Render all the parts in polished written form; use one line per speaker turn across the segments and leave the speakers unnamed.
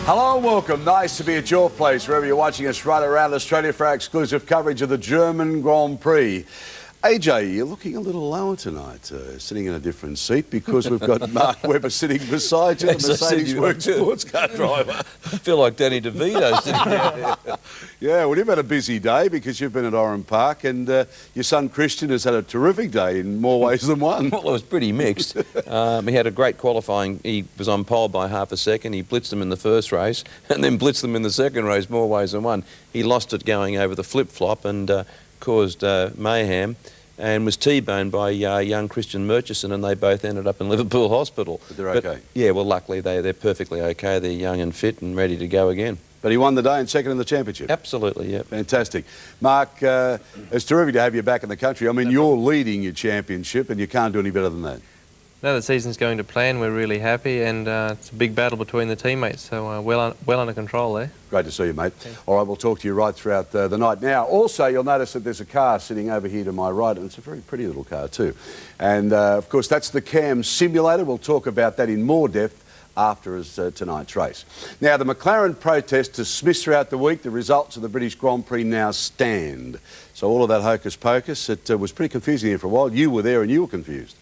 Hello and welcome. Nice to be at your place, wherever you're watching us right around Australia for our exclusive coverage of the German Grand Prix. AJ, you're looking a little lower tonight, sitting in a different seat because we've got Mark Webber sitting beside you, the Mercedes Works sports car driver.
I feel like Danny DeVito sitting here.
Yeah, well, you've had a busy day because you've been at Oran Park, and your son Christian has had a terrific day in more ways than one.
Well, it was pretty mixed. He had a great qualifying. He was on pole by half a second. He blitzed them in the first race and then blitzed them in the second race more ways than one. He lost it going over the flip-flop and caused mayhem, and was T-boned by young Christian Murchison, and they both ended up in Liverpool Hospital.
But they're okay?
Yeah, well, luckily they're perfectly okay. They're young and fit and ready to go again.
But he won the day and second in the championship.
Absolutely, yeah.
Fantastic. Mark, it's terrific to have you back in the country. I mean, you're leading your championship and you can't do any better than that.
No, the season's going to plan. We're really happy, and it's a big battle between the teammates, so well under control there.
Great to see you, mate. All right, we'll talk to you right throughout the night. Now, also, you'll notice that there's a car sitting over here to my right, and it's a very pretty little car too. And, of course, that's the CAM simulator. We'll talk about that in more depth after tonight's race. Now, the McLaren protest dismissed throughout the week. The results of the British Grand Prix now stand. So all of that hocus pocus, it was pretty confusing here for a while. You were there and you were confused.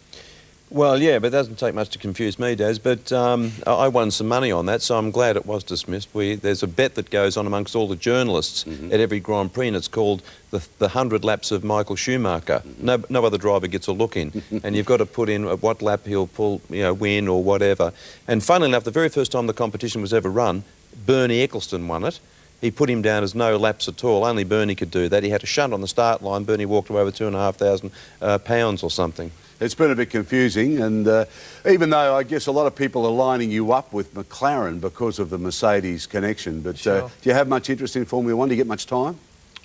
Well, yeah, but it doesn't take much to confuse me, Daz, but I won some money on that, so I'm glad it was dismissed. There's a bet that goes on amongst all the journalists at every Grand Prix, and it's called the 100 laps of Michael Schumacher. No other driver gets a look in, and you've got to put in at what lap he'll pull, win or whatever. And funnily enough, the very first time the competition was ever run, Bernie Eccleston won it. He put him down as no laps at all. Only Bernie could do that. He had a shunt on the start line. Bernie walked away with £2,500 pounds or something.
It's been a bit confusing, and even though I guess a lot of people are lining you up with McLaren because of the Mercedes connection, but
Sure.
Do you have much interest in Formula One? Do you get much time?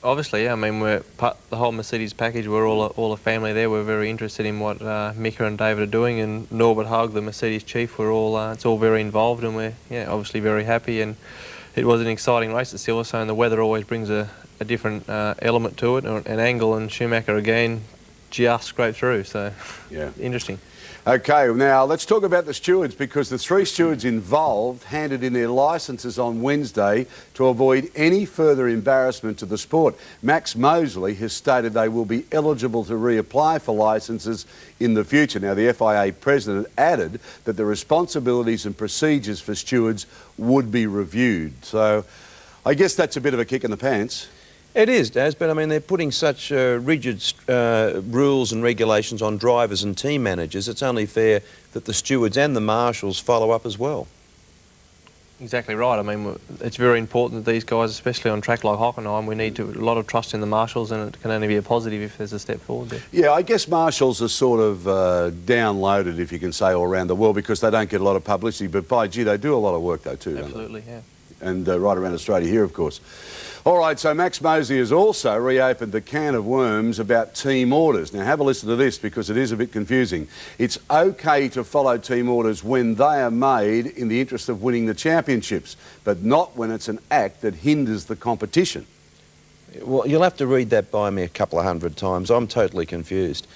Obviously, yeah. I mean, we're the whole Mercedes package. We're all a family there. We're very interested in what Mika and David are doing, and Norbert Haug, the Mercedes chief. We're all it's all very involved, and we're obviously very happy. And it was an exciting race at Silverstone. The weather always brings a different element to it, or an angle, and Schumacher again just scraped through, so yeah, interesting. Okay,
now let's talk about the stewards, because the three stewards involved handed in their licences on Wednesday to avoid any further embarrassment to the sport. Max Mosley has stated they will be eligible to reapply for licences in the future. Now, the FIA president added that the responsibilities and procedures for stewards would be reviewed. So I guess that's a bit of a kick in the pants.
It is, Daz, but I mean, they're putting such rigid rules and regulations on drivers and team managers. It's only fair that the stewards and the marshals follow up as well.
Exactly right. I mean, it's very important that these guys, especially on track like Hockenheim, we need a lot of trust in the marshals, and it can only be a positive if there's a step forward there.
Yeah, I guess marshals are sort of downloaded, if you can say, all around the world, because they don't get a lot of publicity, but by gee, they do a lot of work though too.
Absolutely, yeah.
And right around Australia here, of course. All right, so Max Mosley has also reopened the can of worms about team orders. Now, have a listen to this, because it is a bit confusing. It's okay to follow team orders when they are made in the interest of winning the championships, but not when it's an act that hinders the competition.
Well, you'll have to read that by me a couple of hundred times. I'm totally confused.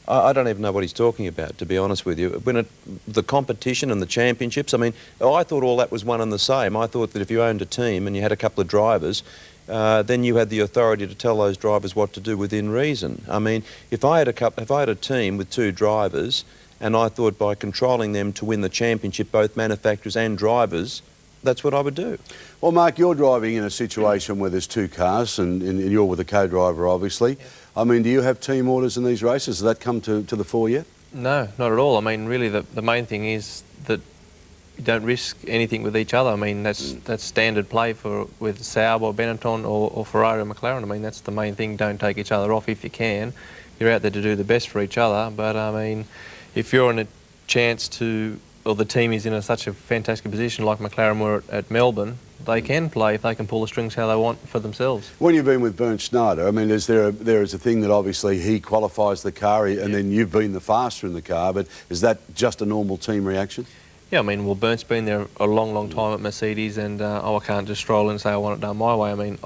I don't even know what he's talking about, to be honest with you. When the competition and the championships, I mean, I thought all that was one and the same. I thought that if you owned a team and you had a couple of drivers, then you had the authority to tell those drivers what to do within reason. I mean, if I had a team with two drivers, and I thought by controlling them to win the championship, both manufacturers and drivers, that's what I would do.
Well, Mark, you're driving in a situation where there's two cars, and you're with a co-driver, obviously. Yeah. I mean, do you have team orders in these races? Has that come to the fore yet?
No, not at all. I mean, really, the main thing is that you don't risk anything with each other. I mean, that's standard play with Saab or Benetton or Ferrari or McLaren. I mean, that's the main thing. Don't take each other off if you can. You're out there to do the best for each other. But, I mean, if you're in a chance to, or the team is in such a fantastic position like McLaren were at Melbourne, they can play if they can pull the strings how they want for themselves.
When you've been with Bernd Schneider, I mean, there is a thing that obviously he qualifies the car, and then you've been the faster in the car, but is that just a normal team reaction?
Yeah, I mean, well, Bernd's been there a long time at Mercedes, and I can't just stroll in and say I want it done my way. I mean,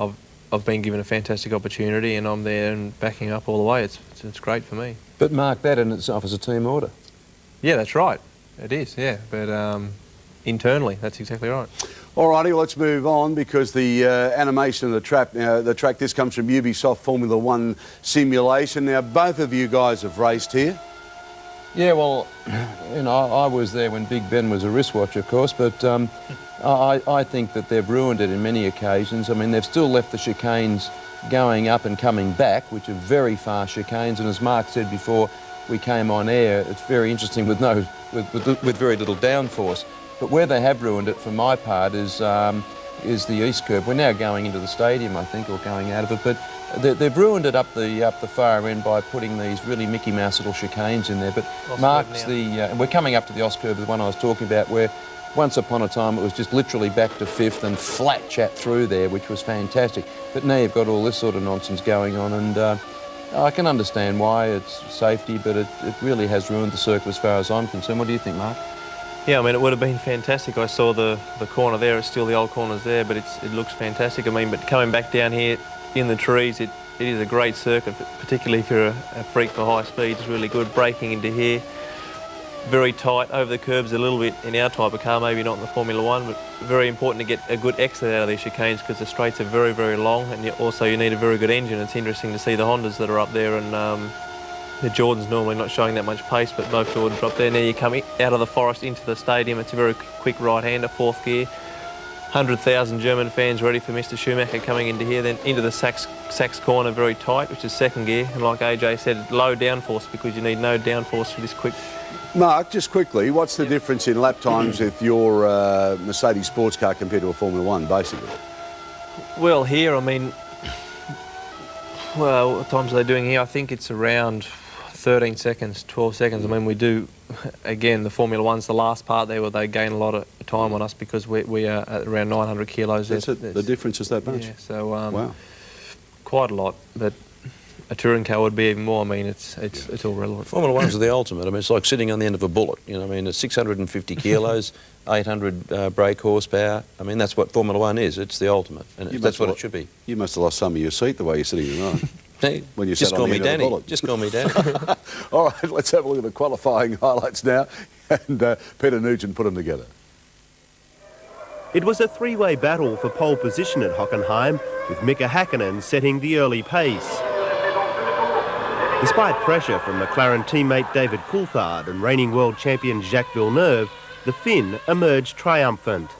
I've been given a fantastic opportunity, and I'm there and backing up all the way. It's great for me.
But Mark, that in itself is a team order.
Yeah, that's right. It is, yeah. But internally. That's exactly right.
All righty, well, let's move on because the animation of the track, this comes from Ubisoft Formula 1 simulation. Now, both of you guys have raced here.
Yeah, well, you know, I was there when Big Ben was a wristwatch, of course, but I think that they've ruined it in many occasions. I mean, they've still left the chicanes going up and coming back, which are very fast chicanes, and as Mark said before we came on air, it's very interesting with very little downforce. But where they have ruined it, for my part, is the east curve. We're now going into the stadium, I think, or going out of it, but they've ruined it up the far end by putting these really Mickey Mouse little chicanes in there. But Mark's and we're coming up to the Oz curve, the one I was talking about, where once upon a time it was just literally back to fifth and flat chat through there, which was fantastic. But now you've got all this sort of nonsense going on, and I can understand why it's safety, but it really has ruined the circuit as far as I'm concerned. What do you think, Mark?
Yeah, I mean, it would have been fantastic. I saw the corner there. It's still the old corners there, but it looks fantastic. I mean, but coming back down here in the trees, it is a great circuit, particularly if you're a freak for high speed. It's really good. Braking into here, very tight, over the curbs a little bit in our type of car, maybe not in the Formula 1, but very important to get a good exit out of these chicanes because the straights are very, very long, and you need a very good engine. It's interesting to see the Hondas that are up there, and the Jordans normally not showing that much pace, but both Jordans are up there. Now you come out of the forest into the stadium. It's a very quick right-hander, fourth gear. 100,000 German fans ready for Mr. Schumacher coming into here, then into the Sachs corner, very tight, which is second gear. And like AJ said, low downforce because you need no downforce for this quick.
Mark, just quickly, what's the difference in lap times with your Mercedes sports car compared to a Formula 1, basically?
Well, here, I mean, well, what times are they doing here? I think it's around 13 seconds, 12 seconds. I mean, we do, again, the Formula 1's the last part there where they gain a lot of time on us because we are at around 900 kilos.
That's it. The difference is that much?
Yeah, so
wow.
Quite a lot, but a touring car would be even more. I mean, it's all relevant.
Formula 1's are the ultimate. I mean, it's like sitting on the end of a bullet. You know, I mean, it's 650 kilos, 800 brake horsepower. I mean, that's what Formula 1 is. It's the ultimate, and that's what it should be.
You must have lost some of your seat the way you're sitting tonight.
Hey,
when you
just
sat
call
on the
me
end of the
Danny.
bullet.
Just call me Danny.
All right, let's have a look at the qualifying highlights now, and Peter Nugent put them together.
It was a three-way battle for pole position at Hockenheim, with Mika Häkkinen setting the early pace. Despite pressure from McLaren teammate David Coulthard and reigning world champion Jacques Villeneuve, the Finn emerged triumphant.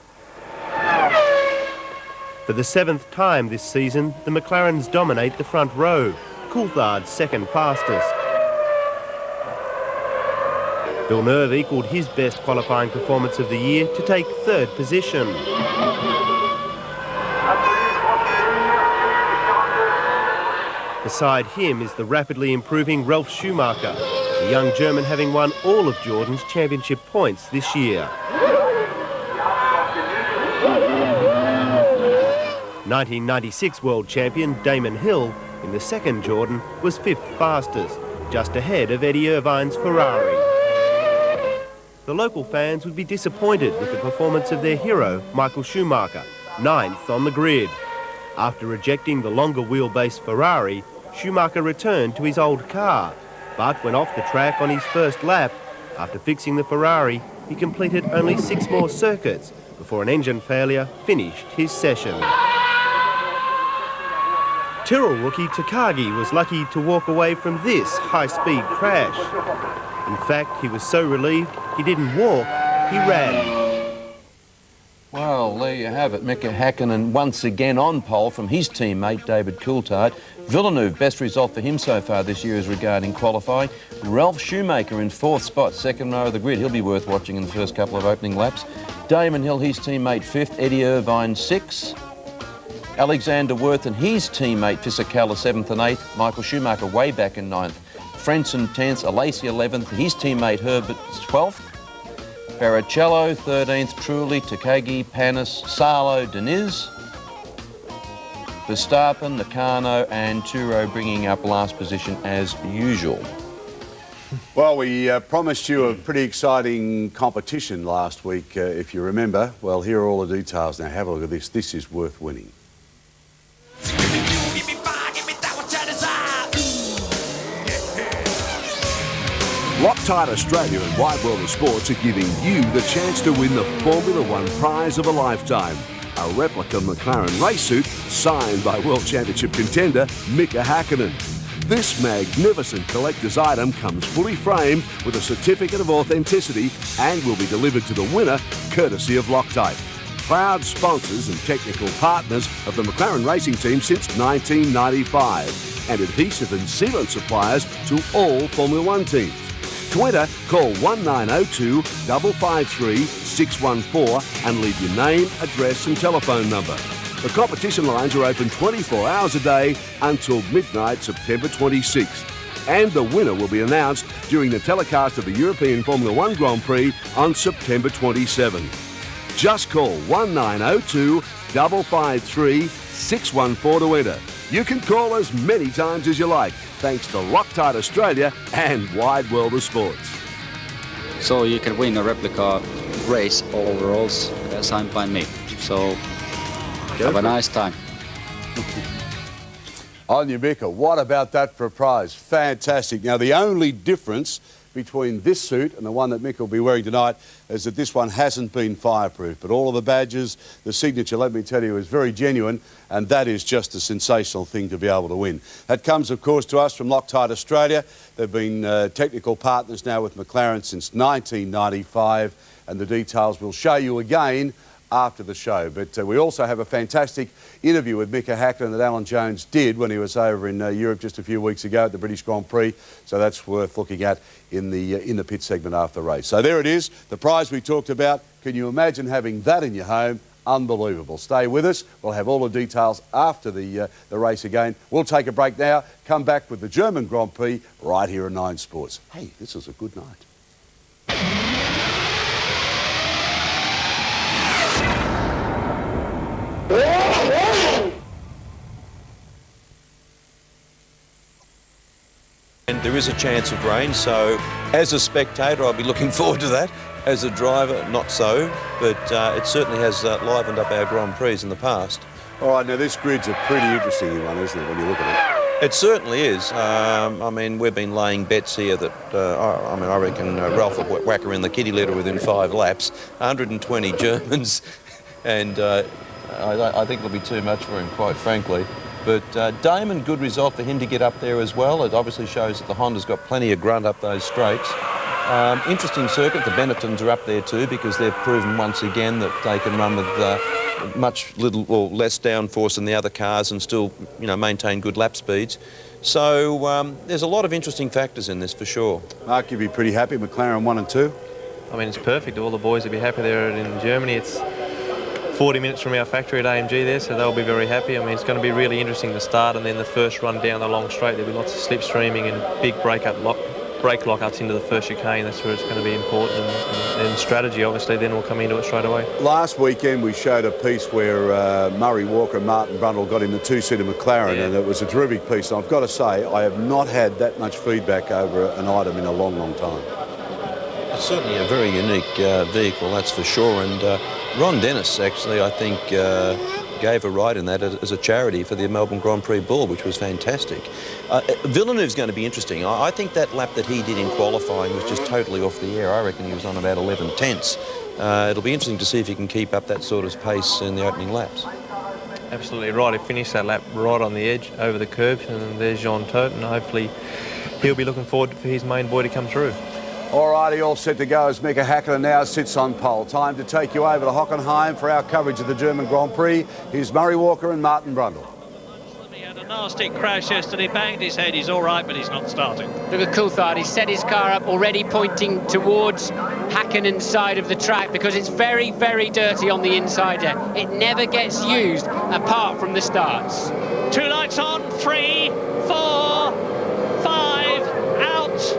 For the seventh time this season, the McLarens dominate the front row, Coulthard's second fastest. Villeneuve equalled his best qualifying performance of the year to take third position. Beside him is the rapidly improving Ralf Schumacher, the young German having won all of Jordan's championship points this year. 1996 world champion Damon Hill, in the second Jordan, was fifth fastest, just ahead of Eddie Irvine's Ferrari. The local fans would be disappointed with the performance of their hero, Michael Schumacher, ninth on the grid. After rejecting the longer wheelbase Ferrari, Schumacher returned to his old car, but when off the track on his first lap, after fixing the Ferrari, he completed only 6 more circuits before an engine failure finished his session. Tyrrell rookie Takagi was lucky to walk away from this high-speed crash. In fact, he was so relieved he didn't walk, he ran.
Well, there you have it. Mika Häkkinen once again on pole from his teammate David Coulthard. Villeneuve, best result for him so far this year is regarding qualifying. Ralf Schumacher in fourth spot, second row of the grid. He'll be worth watching in the first couple of opening laps. Damon Hill, his teammate, fifth. Eddie Irvine, sixth. Alexander Worth and his teammate Fisichella, 7th and 8th. Michael Schumacher way back in 9th. Frentzen 10th, Alesi 11th, his teammate Herbert 12th. Barrichello 13th, Trulli, Takagi, Panis, Salo, Deniz. Verstappen, Nakano and Turo bringing up last position as usual.
Well, we promised you a pretty exciting competition last week, if you remember. Well, here are all the details. Now, have a look at this. This is worth winning. Loctite Australia and Wide World of Sports are giving you the chance to win the Formula One prize of a lifetime. A replica McLaren race suit signed by World Championship contender Mika Hakkinen. This magnificent collector's item comes fully framed with a certificate of authenticity and will be delivered to the winner courtesy of Loctite. Proud sponsors and technical partners of the McLaren racing team since 1995 and adhesive and sealant suppliers to all Formula One teams. To enter, call 1902 553 614 and leave your name, address and telephone number. The competition lines are open 24 hours a day until midnight September 26th. And the winner will be announced during the telecast of the European Formula One Grand Prix on September 27. Just call 1902 553 614 to enter. You can call as many times as you like, thanks to Loctite Australia and Wide World of Sports.
So you can win a replica race overalls signed by me. So have a nice time.
On you, Mika. What about that for a prize? Fantastic. Now, the only difference between this suit and the one that Mika will be wearing tonight is that this one hasn't been fireproof, but all of the badges, the signature, let me tell you, is very genuine, and that is just a sensational thing to be able to win. That comes, of course, to us from Loctite Australia. They've been technical partners now with McLaren since 1995, and the details we'll show you again after the show. But we also have a fantastic interview with Mika Hakkinen that Alan Jones did when he was over in Europe just a few weeks ago at the British Grand Prix. So that's worth looking at in the pit segment after the race. So there it is, the prize we talked about. Can you imagine having that in your home? Unbelievable. Stay with us. We'll have all the details after the race again. We'll take a break now, come back with the German Grand Prix right here at 9 Sports. Hey, this was a good night.
And there is a chance of rain, so as a spectator I'll be looking forward to that. As a driver, not so, but it certainly has livened up our Grand Prix in the past.
All right, now this grid's a pretty interesting one, isn't it, when you look at it?
It certainly is. I mean, we've been laying bets here that, I reckon Ralph will whack her in the kitty litter within 5 laps. 120 Germans, and I think it'll be too much for him, quite frankly. But Damon, good result for him to get up there as well. It obviously shows that the Honda's got plenty of grunt up those straights. Interesting circuit. The Benettons are up there too because they've proven once again that they can run with much little or less downforce than the other cars and still, maintain good lap speeds. So there's a lot of interesting factors in this for sure.
Mark, you'd be pretty happy, McLaren 1 and 2?
I mean, it's perfect. All the boys will be happy there in Germany. It's 40 minutes from our factory at AMG there, so they'll be very happy. I mean, it's going to be really interesting to start, and then the first run down the long straight, there'll be lots of slipstreaming and big brake lock-ups into the first chicane. That's where it's going to be important, and strategy, obviously, then we'll come into it straight away. Last
weekend, we showed a piece where Murray Walker and Martin Brundle got in the two-seater McLaren, and it was a terrific piece. And I've got to say, I have not had that much feedback over an item in a long, long time.
It's certainly a very unique vehicle, that's for sure, and Ron Dennis, actually, I think, gave a ride in that as a charity for the Melbourne Grand Prix Bull, which was fantastic. Villeneuve's going to be interesting. I think that lap that he did in qualifying was just totally off the air. I reckon he was on about 11 tenths. It'll be interesting to see if he can keep up that sort of pace in the opening laps.
Absolutely right. He finished that lap right on the edge, over the curbs, and there's Jean Todt, and hopefully he'll be looking forward for his main boy to come through.
All righty, all set to go as Mika Hakkinen now sits on pole. Time to take you over to Hockenheim for our coverage of the German Grand Prix. Here's Murray Walker and Martin Brundle.
He had a nasty crash yesterday, banged his head. He's all right, but he's not starting.
Look at Coulthard. He's set his car up already, pointing towards Hakkinen's side of the track because it's very, very dirty on the inside there. It never gets used apart from the starts.
2 lights on, 3, 4, 5, out.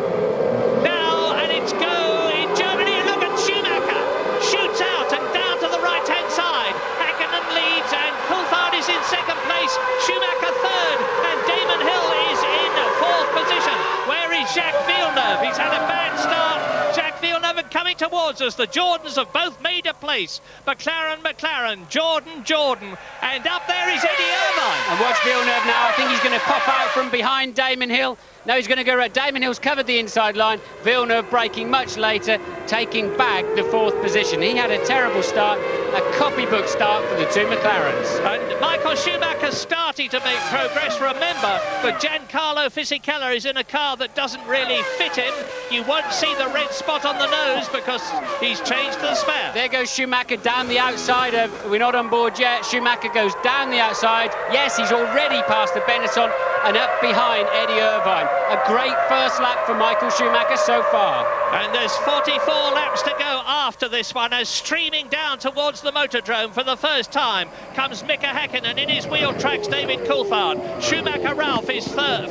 Second place, Schumacher third, and Damon Hill is in 4th position. Where is Jacques Villeneuve? He's had a bad start. Jacques Villeneuve coming towards us. The Jordans have both made a place. McLaren, Jordan, and up there is Eddie Irvine.
And watch Villeneuve now. I think he's going to pop out from behind Damon Hill. No, he's going to go right. Damon Hill's covered the inside line. Villeneuve braking much later, taking back the 4th position. He had a terrible start, a copybook start for the 2 McLarens.
And Michael Schumacher starting to make progress. Remember that Giancarlo Fisichella is in a car that doesn't really fit him. You won't see the red spot on the nose because he's changed the spare.
There goes Schumacher down the outside. We're not on board yet. Schumacher goes down the outside. Yes, he's already past the Benetton and up behind Eddie Irvine. A great first lap for Michael Schumacher so far.
And there's 44 laps to go after this one, as streaming down towards the Motordrome for the first time comes Mika Häkkinen in his wheel tracks David Coulthard. Schumacher Ralph is third,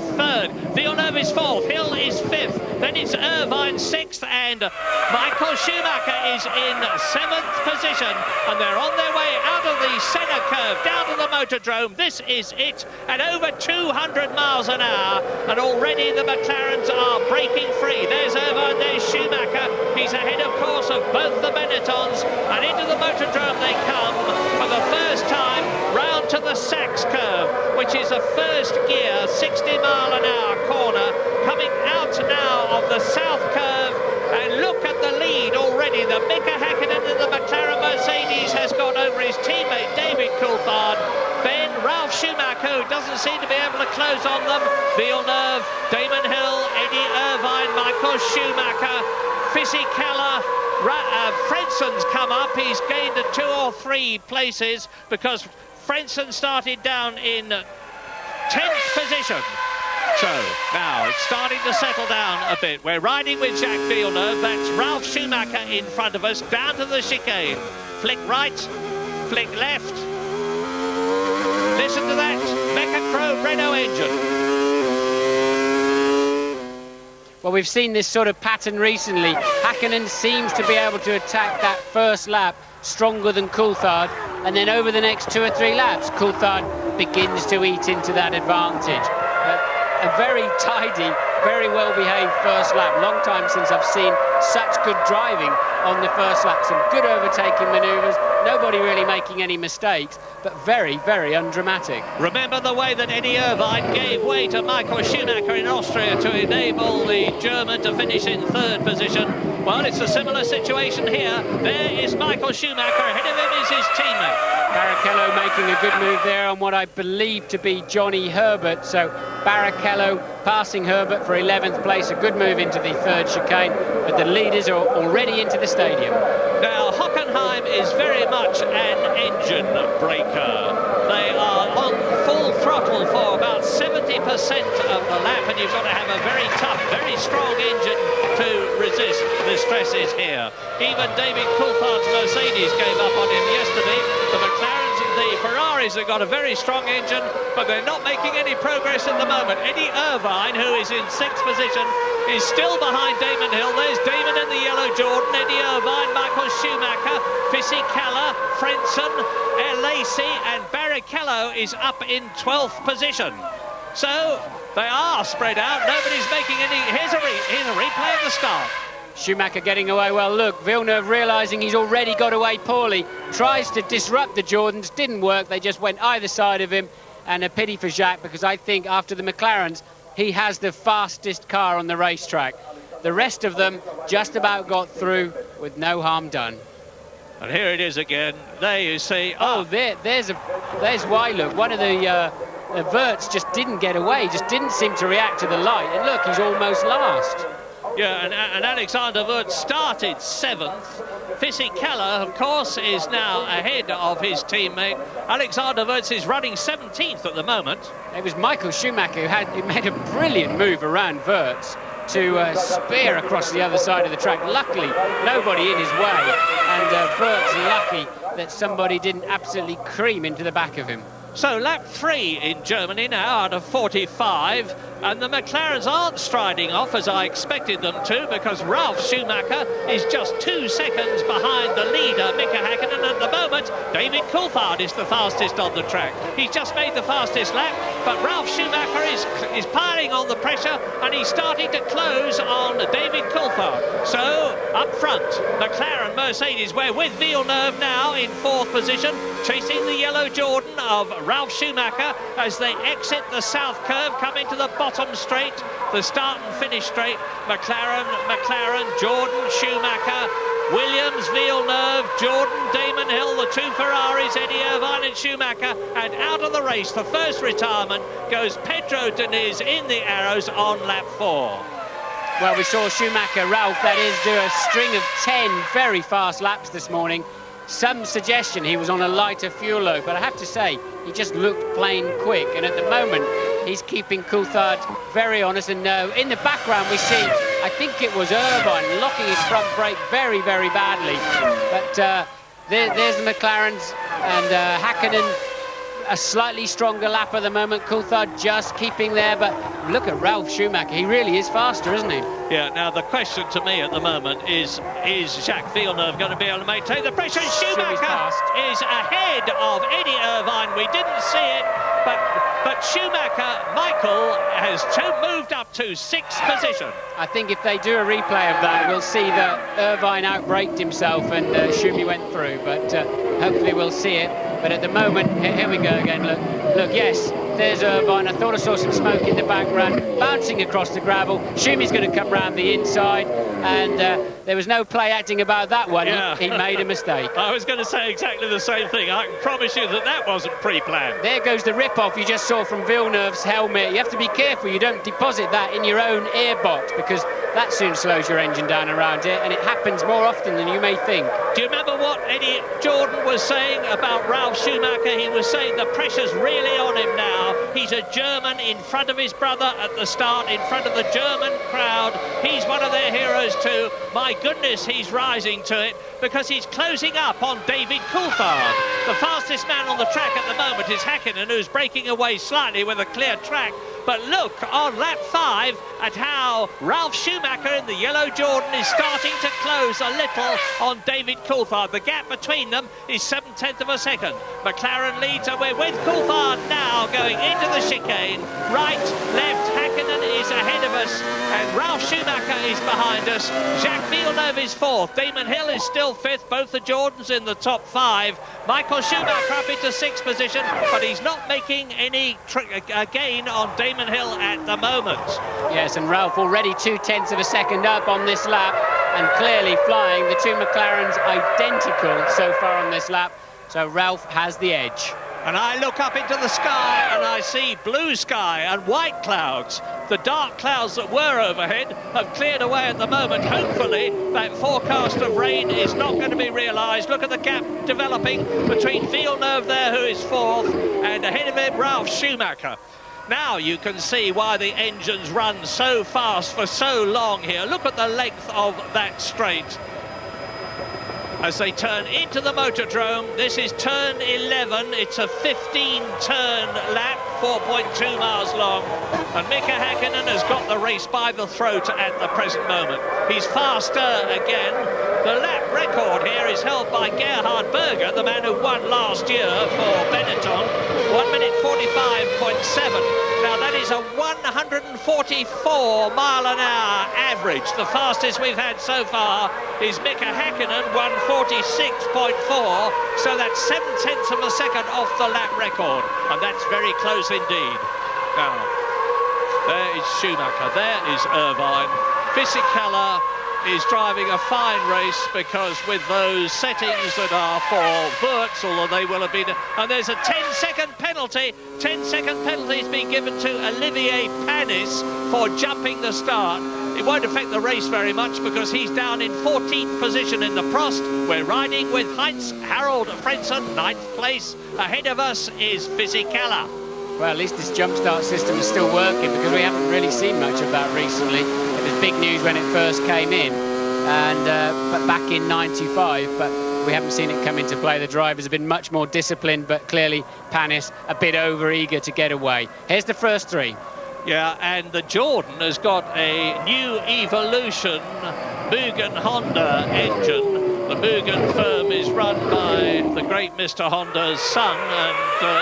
Villeneuve is 4th, Hill is 5th, then it's Irvine 6th, and Michael Schumacher is in 7th position, and they're on their way out of the centre curve down to the Motordrome. This is it, at over 200 miles an hour, and already the McLarens are breaking free. There's Irvine, there's Schumacher. He's ahead, of course, of both the Benettons, and into the Motordrome they come for the first time round to the Sachs curve, which is a first gear 60-mile-an-hour corner, coming out now of the south curve. And look at the lead already. The Mika Häkkinen in the McLaren Mercedes has got over his teammate David Coulthard. Then Ralf Schumacher, who doesn't seem to be able to close on them. Villeneuve, Damon Hill, Eddie Irvine, Michael Schumacher, Fisichella. Frenson's come up. He's gained 2 or 3 places because Frenson started down in 10th position. So now it's starting to settle down a bit. We're riding with Jacques Villeneuve. That's Ralf Schumacher in front of us, down to the chicane. Flick right, flick left. Listen to that Mecha Renault engine.
Well, we've seen this sort of pattern recently. Häkkinen seems to be able to attack that first lap stronger than Coulthard, and then over the next 2 or 3 laps, Coulthard begins to eat into that advantage. A very tidy, very well-behaved first lap. Long time since I've seen such good driving on the first lap. Some good overtaking manoeuvres, nobody really making any mistakes, but very, very undramatic.
Remember the way that Eddie Irvine gave way to Michael Schumacher in Austria to enable the German to finish in 3rd position? Well, it's a similar situation here. There is Michael Schumacher, ahead of him is his teammate.
Barrichello making a good move there on what I believe to be Johnny Herbert. So Barrichello passing Herbert for 11th place. A good move into the 3rd chicane, but the leaders are already into the stadium.
Now, Hockenheim is very much an engine breaker. They are on full throttle for about 70% of the lap, and you've got to have a very tough, very strong engine to resist the stresses here. Even David Coulthard's Mercedes gave up on him yesterday. The McLarens and the Ferraris have got a very strong engine, but they're not making any progress at the moment. Eddie Irvine, who is in 6th position, is still behind Damon Hill. There's Damon in the yellow Jordan, Eddie Irvine, Michael Schumacher, Fisichella, Frenson, Lacey, and Barrichello is up in 12th position. So they are spread out. Nobody's making any. Here's a replay of the start.
Schumacher getting away well. Look, Villeneuve realising he's already got away poorly, tries to disrupt the Jordans, didn't work. They just went either side of him, and a pity for Jacques, because I think after the McLarens, he has the fastest car on the racetrack. The rest of them just about got through with no harm done.
And here it is again. There you see.
Oh, there's why. Look, one of the Verts just didn't get away, just didn't seem to react to the light. And look, he's almost last.
Yeah, and Alexander Wurz started 7th. Fisichella, of course, is now ahead of his teammate. Alexander Wurz is running 17th at the moment.
It was Michael Schumacher who made a brilliant move around Wurz to spear across the other side of the track. Luckily, nobody in his way, and Wurz lucky that somebody didn't absolutely cream into the back of him.
So lap 3 in Germany now out of 45, and the McLarens aren't striding off as I expected them to, because Ralf Schumacher is just 2 seconds behind the leader, Mika Häkkinen. At the moment, David Coulthard is the fastest on the track. He's just made the fastest lap, but Ralf Schumacher is piling on the pressure, and he's starting to close on David Coulthard. So, up front, McLaren Mercedes, we're with Villeneuve now in 4th position, chasing the yellow Jordan of Ralf Schumacher as they exit the south curve, come into the bottom bottom straight, the start and finish straight. McLaren, Jordan, Schumacher, Williams, Villeneuve, Jordan, Damon Hill, the two Ferraris, Eddie Irvine and Schumacher, and out of the race for first retirement goes Pedro Diniz in the arrows on lap 4.
Well, we saw Schumacher, Ralph, that is, do a string of 10 very fast laps this morning. Some suggestion he was on a lighter fuel load, but I have to say, he just looked plain quick. And at the moment, he's keeping Coulthard very honest. And in the background, we see, I think it was Irvine locking his front brake very, very badly. But there's the McLarens, and Häkkinen, a slightly stronger lap at the moment. Coulthard just keeping there, but look at Ralf Schumacher. He really is faster, isn't he?
Yeah, now the question to me at the moment is Jacques Villeneuve going to be able to maintain the pressure? Schumacher is ahead of Eddie Irvine. We didn't see it, but Schumacher, Michael, has moved up to 6th position.
I think if they do a replay of that, we'll see that Irvine outbraked himself and Schumi went through, but hopefully we'll see it. But at the moment, here we go again, look, yes, there's Irvine. I thought I saw some smoke in the background, bouncing across the gravel. Schumi's going to come round the inside, and there was no play acting about that one. Yeah. He made a mistake.
I was going to say exactly the same thing. I can promise you that wasn't pre-planned.
There goes the rip-off you just saw from Villeneuve's helmet. You have to be careful you don't deposit that in your own air box, because that soon slows your engine down around here, and it happens more often than you may think.
Do you remember what Eddie Jordan was saying about Ralf Schumacher? He was saying the pressure's really on him now. He's a German in front of his brother at the start, in front of the German crowd. He's one of their heroes too. My goodness, he's rising to it, because he's closing up on David Coulthard. The fastest man on the track at the moment is Häkkinen, who's breaking away slightly with a clear track. But look on lap 5 at how Ralf Schumacher in the yellow Jordan is starting to close a little on David Coulthard. The gap between them is 7/10 of a second. McLaren leads, and we're with Coulthard now going into the chicane. Right, left, Häkkinen is ahead of us, and Ralf Schumacher is behind us. Jacques Villeneuve is 4th. Damon Hill is still 5th. Both the Jordans in the top 5. Michael Schumacher up into 6th position, but he's not making any gain on Damon Hill at the moment.
Yes, and Ralph already 0.2 of a second up on this lap, and clearly flying. The two McLarens identical so far on this lap, so Ralph has the edge.
And I look up into the sky and I see blue sky and white clouds. The dark clouds that were overhead have cleared away at the moment. Hopefully that forecast of rain is not going to be realised. Look at the gap developing between Villeneuve there, who is 4th, and ahead of him Ralf Schumacher. Now you can see why the engines run so fast for so long here. Look at the length of that straight. As they turn into the Motordrome, this is turn 11. It's a 15-turn lap, 4.2 miles long. And Mika Häkkinen has got the race by the throat at the present moment. He's faster again. The lap record here is held by Gerhard Berger, the man who won last year for Benetton. 1 minute 45.7. Now that is a 144 mile an hour average. The fastest we've had so far is Mika Häkkinen, 146.4. So that's 7/10 of a second off the lap record, and that's very close indeed. Now, there is Schumacher, there is Irvine. Fisichella is driving a fine race, because with those settings that are for Wurtz, although they will have been, and there's a 10-second penalty. 10-second penalty has been given to Olivier Panis for jumping the start. It won't affect the race very much, because he's down in 14th position in the Prost. We're riding with Heinz-Harald Frentzen, 9th place. Ahead of us is Fisichella.
Well, at least this jump start system is still working, because we haven't really seen much of that recently. It was big news when it first came in, and but back in '95, but we haven't seen it come into play. The drivers have been much more disciplined, but clearly Panis a bit over-eager to get away. Here's the first 3.
Yeah, and the Jordan has got a new Evolution Mugen Honda engine. The Mugen firm is run by the great Mr. Honda's son, and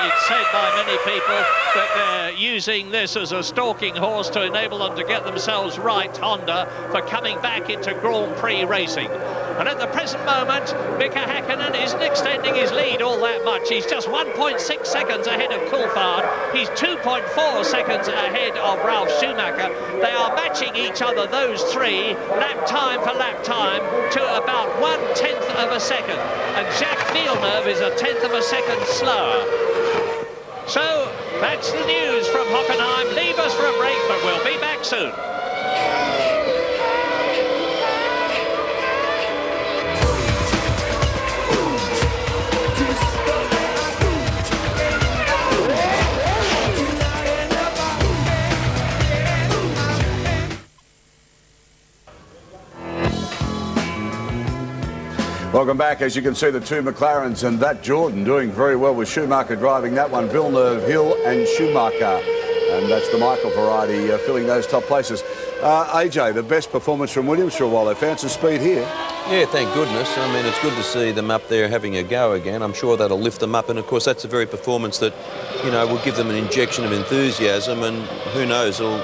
it's said by many people that they're using this as a stalking horse to enable them to get themselves right, Honda, for coming back into Grand Prix racing. And at the present moment, Mika Häkkinen isn't extending his lead all that much. He's just 1.6 seconds ahead of Coulthard. He's 2.4 seconds ahead of Ralf Schumacher. They are matching each other, those three, lap time for lap time, to about 1/10 of a second. And Jacques Villeneuve is 1/10 of a second slower. So that's the news from Hockenheim. Leave us for a break, but we'll be back soon.
Welcome back. As you can see, the two McLarens and that Jordan doing very well with Schumacher driving that one. Villeneuve, Hill and Schumacher. And that's the Michael variety filling those top places. AJ, the best performance from Williams for a while. They found some speed here.
Yeah, thank goodness. I mean, it's good to see them up there having a go again. I'm sure that'll lift them up. And, of course, that's the very performance that, you know, will give them an injection of enthusiasm. And who knows, it'll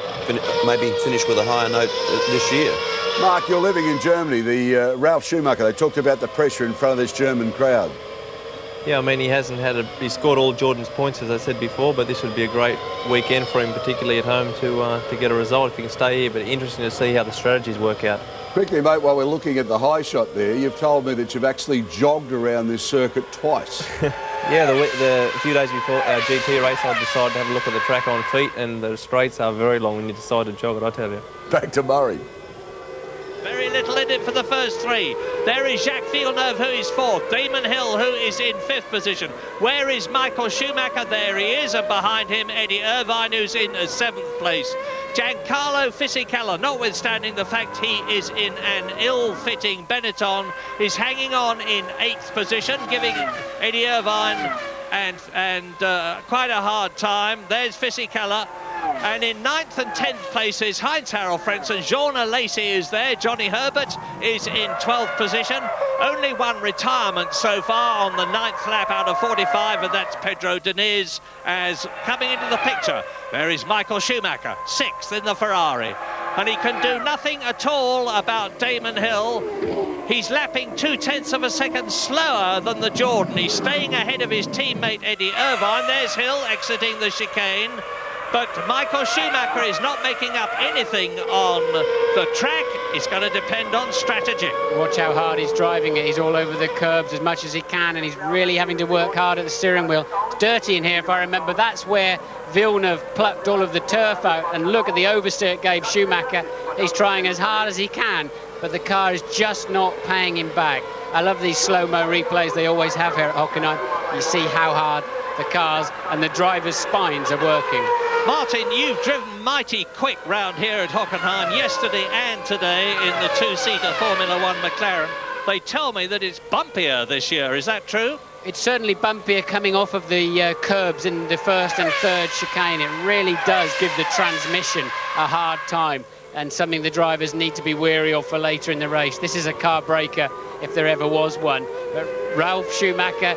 maybe finish with a higher note this year.
Mark, you're living in Germany. The Ralf Schumacher, they talked about the pressure in front of this German crowd.
Yeah, I mean, he scored all Jordan's points, as I said before, but this would be a great weekend for him, particularly at home, to get a result if he can stay here. But interesting to see how the strategies work out.
Quickly, mate, while we're looking at the high shot there, you've told me that you've actually jogged around this circuit twice.
Yeah, a few days before our GT race, I decided to have a look at the track on feet, and the straights are very long when you decide to jog it, I tell you.
Back to Murray.
Very little in it for the first three. There is Jacques Villeneuve, who is fourth. Damon Hill, who is in fifth position. Where is Michael Schumacher? There he is. And behind him, Eddie Irvine, who's in seventh place. Giancarlo Fisichella, notwithstanding the fact he is in an ill-fitting Benetton, is hanging on in eighth position, giving Eddie Irvine and quite a hard time. There's Fisichella. And in 9th and 10th places, Heinz-Harald Frentzen, Jean Lacey is there, Johnny Herbert is in 12th position. Only one retirement so far on the 9th lap out of 45, and that's Pedro Diniz as coming into the picture. There is Michael Schumacher, 6th in the Ferrari. And he can do nothing at all about Damon Hill. He's lapping 0.2 of a second slower than the Jordan. He's staying ahead of his teammate Eddie Irvine. There's Hill exiting the chicane. But Michael Schumacher is not making up anything on the track. It's going to depend on strategy.
Watch how hard he's driving it. He's all over the curbs as much as he can, and he's really having to work hard at the steering wheel. It's dirty in here, if I remember. That's where Villeneuve plucked all of the turf out. And look at the oversteer it gave Schumacher. He's trying as hard as he can, but the car is just not paying him back. I love these slow-mo replays they always have here at Hockenheim. You see how hard the cars and the drivers' spines are working.
Martin, you've driven mighty quick round here at Hockenheim yesterday and today in the two-seater Formula One McLaren. They tell me that it's bumpier this year. Is that true?
It's certainly bumpier coming off of the curbs in the first and third chicane. It really does give the transmission a hard time, and something the drivers need to be wary of for later in the race. This is a car breaker if there ever was one. But Ralf Schumacher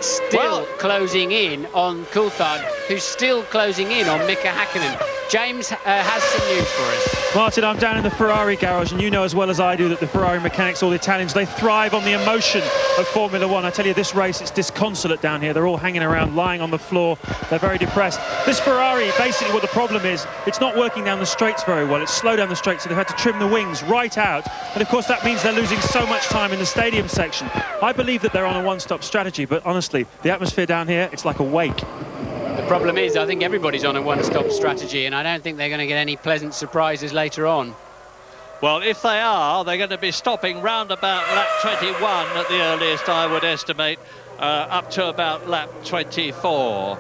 still closing in on Coulthard, who's still closing in on Mika Häkkinen. James has some news for us.
Martin, I'm down in the Ferrari garage, and you know as well as I do that the Ferrari mechanics, all the Italians, they thrive on the emotion of Formula One. I tell you, this race, it's disconsolate down here. They're all hanging around, lying on the floor. They're very depressed. This Ferrari, basically what the problem is, it's not working down the straights very well. It's slow down the straights, so they've had to trim the wings right out. And of course, that means they're losing so much time in the stadium section. I believe that they're on a one-stop strategy, but honestly, the atmosphere down here, it's like a wake.
The problem is, I think everybody's on a one-stop strategy, and I don't think they're going to get any pleasant surprises later on.
Well, if they are, they're going to be stopping round about lap 21 at the earliest, I would estimate, up to about lap 24.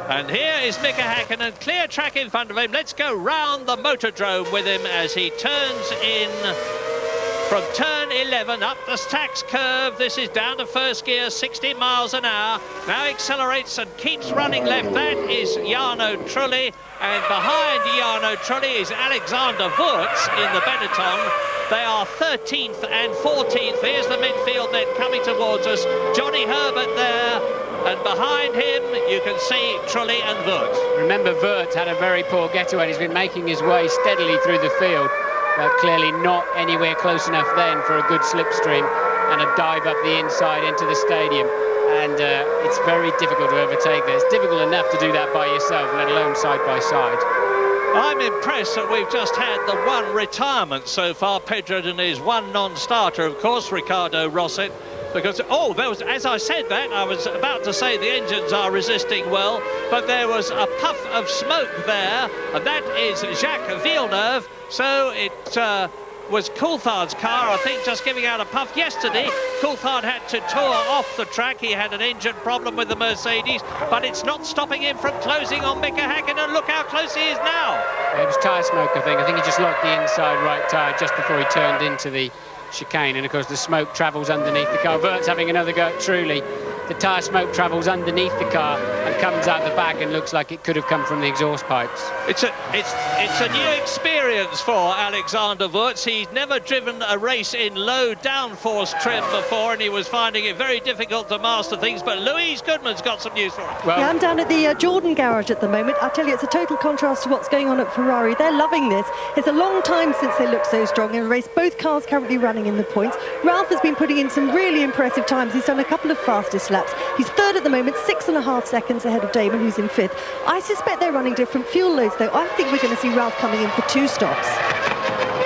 And here is Mika Häkkinen, clear track in front of him. Let's go round the Motordrome with him as he turns in from turn 11 up the Stax curve. This is down to first gear, 60 miles an hour. Now accelerates and keeps running left. That is Jarno Trulli. And behind Jarno Trulli is Alexander Wurz in the Benetton. They are 13th and 14th. Here's the midfield net coming towards us. Johnny Herbert there. And behind him, you can see Trulli and Wurz.
Remember, Wurz had a very poor getaway, and he's been making his way steadily through the field. but clearly not anywhere close enough then for a good slipstream and a dive up the inside into the stadium. And it's very difficult to overtake there. It's difficult enough to do that by yourself, let alone side by side.
I'm impressed that we've just had the one retirement so far. Pedro Diniz, one non-starter, of course, Ricardo Rosset. Because, there was, as I said that, I was about to say the engines are resisting well, but there was a puff of smoke there, and that is Jacques Villeneuve. So it was Coulthard's car, I think, just giving out a puff. Yesterday, Coulthard had to tour off the track. He had an engine problem with the Mercedes, but it's not stopping him from closing on Mika Häkkinen. Look how close he is now.
It was tyre smoke, I think. I think he just locked the inside right tyre just before he turned into the chicane, and of course the smoke travels underneath the car. Vert's having another go at Trulli. The tyre smoke travels underneath the car and comes out the back and looks like it could have come from the exhaust pipes.
It's a new experience for Alexander Wurz. He's never driven a race in low downforce trim before, and he was finding it very difficult to master things, but Louise Goodman's got some news for him.
Well, yeah, I'm down at the Jordan garage at the moment. I tell you, it's a total contrast to what's going on at Ferrari. They're loving this. It's a long time since they looked so strong in a race. Both cars currently running in the points. Ralph has been putting in some really impressive times. He's done a couple of fastest laps. He's third at the moment, 6.5 seconds ahead of Damon, who's in fifth. I suspect they're running different fuel loads, though. I think we're going to see Ralph coming in for 2 stops.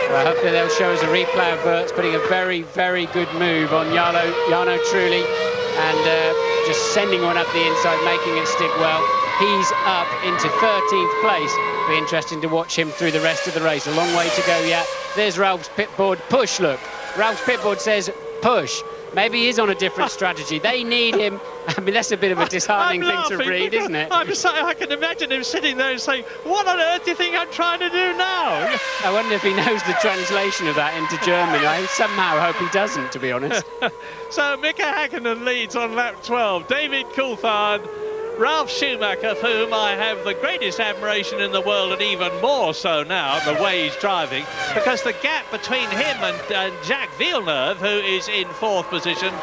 Well, hopefully they'll show us a replay of Vert's putting a very, very good move on Jarno Trulli and just sending one up the inside, making it stick well. He's up into 13th place. It'll be interesting to watch him through the rest of the race. A long way to go yet. There's Ralph's pitboard. Push, look. Ralph's pitboard says push. Maybe he's on a different strategy. They need him. I mean, that's a bit of a disheartening thing to read, isn't it?
I can imagine him sitting there and saying, what on earth do you think I'm trying to do now?
I wonder if he knows the translation of that into German. I somehow hope he doesn't, to be honest.
So Mika Häkkinen leads on lap 12. David Coulthard, Ralf Schumacher, for whom I have the greatest admiration in the world, and even more so now, the way he's driving, because the gap between him and Jacques Villeneuve, who is in 4th position,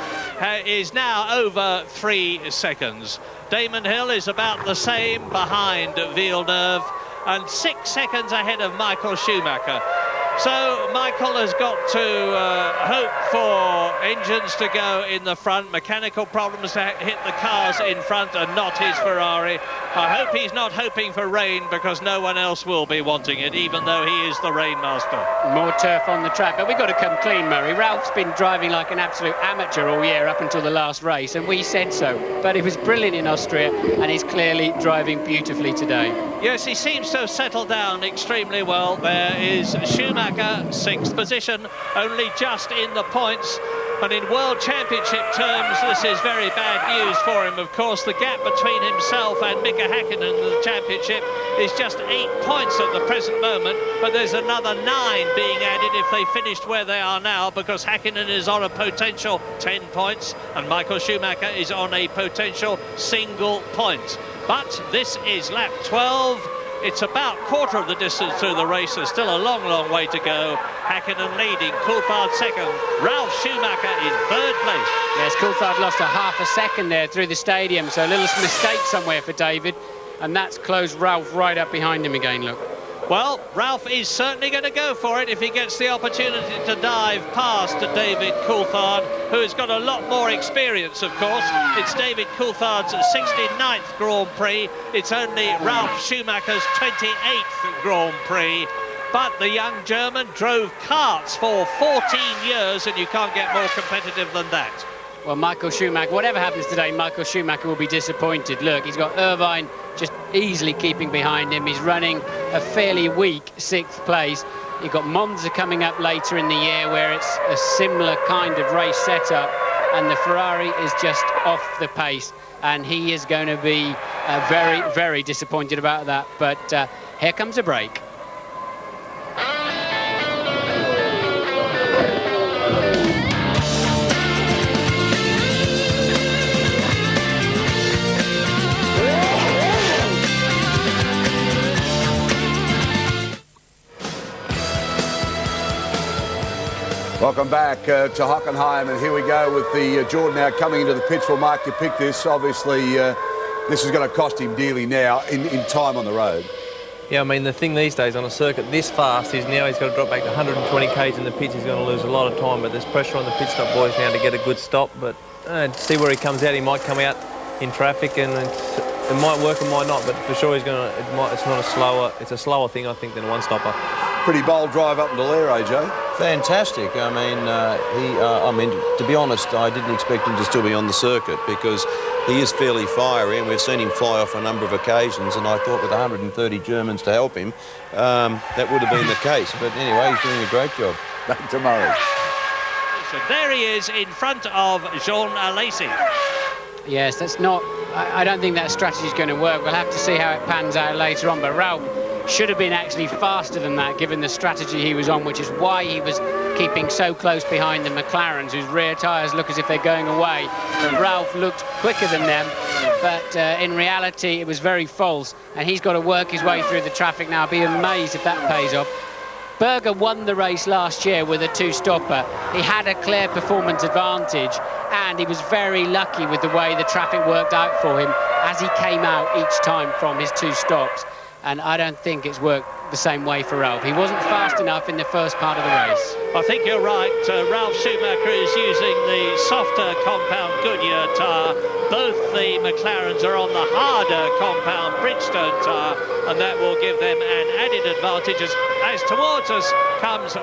is now over 3 seconds. Damon Hill is about the same behind Villeneuve, and 6 seconds ahead of Michael Schumacher. So Michael has got to hope for engines to go in the front, mechanical problems to hit the cars in front and not his Ferrari. I hope he's not hoping for rain, because no one else will be wanting it, even though he is the rain master.
More turf on the track, but we've got to come clean, Murray. Ralph's been driving like an absolute amateur all year up until the last race, and we said so. But he was brilliant in Austria, and he's clearly driving beautifully today.
Yes, he seems to have settled down extremely well. There is Schumacher, 6th position, only just in the points. And in World Championship terms, this is very bad news for him. Of course, the gap between himself and Mika Häkkinen in the championship is just 8 points at the present moment, but there's another 9 being added if they finished where they are now, because Häkkinen is on a potential 10 points and Michael Schumacher is on a potential single point. But this is lap 12. It's about quarter of the distance through the race. There's still a long, long way to go. Häkkinen leading, Coulthard second, Ralf Schumacher in 3rd place.
Yes, Coulthard lost a half a second there through the stadium, so a little mistake somewhere for David, and that's closed Ralph right up behind him again, look.
Well, Ralph is certainly going to go for it if he gets the opportunity to dive past David Coulthard, who has got a lot more experience, of course. It's David Coulthard's 69th Grand Prix. It's only Ralf Schumacher's 28th Grand Prix. But the young German drove karts for 14 years, and you can't get more competitive than that.
Well, Michael Schumacher, whatever happens today, Michael Schumacher will be disappointed. Look, he's got Irvine just easily keeping behind him. He's running a fairly weak 6th place. You've got Monza coming up later in the year, where it's a similar kind of race setup, and the Ferrari is just off the pace, and he is going to be very, very disappointed about that. But here comes a break.
Welcome back to Hockenheim, and here we go with the Jordan now coming into the pits. Well, Mark, you picked this. Obviously, this is going to cost him dearly now in time on the road.
Yeah, I mean, the thing these days on a circuit this fast is now he's got to drop back to 120 k's in the pits. He's going to lose a lot of time, but there's pressure on the pit stop boys now to get a good stop. But see where he comes out. He might come out in traffic, and it might work, it might not. But for sure, it's not a slower. It's a slower thing, I think, than a one-stopper.
Pretty bold drive up until there, AJ.
Fantastic. I mean, to be honest, I didn't expect him to still be on the circuit because he is fairly fiery, and we've seen him fly off a number of occasions, and I thought with 130 Germans to help him, that would have been the case. But anyway, he's doing a great job.
Back to Murray.
So there he is in front of Jean Alesi.
Yes, that's not... I don't think that strategy is going to work. We'll have to see how it pans out later on, but Ralph should have been actually faster than that given the strategy he was on, which is why he was keeping so close behind the McLarens, whose rear tyres look as if they're going away. But Ralph looked quicker than them, but in reality it was very false, and he's got to work his way through the traffic now. I'll be amazed if that pays off. Berger won the race last year with a two-stopper. He had a clear performance advantage, and he was very lucky with the way the traffic worked out for him as he came out each time from his two stops. And I don't think it's worked the same way for Ralph. He wasn't fast enough in the first part of the race.
I think you're right. Ralf Schumacher is using the softer compound Goodyear tyre. Both the McLarens are on the harder compound Bridgestone tyre, and that will give them an added advantage. As towards us comes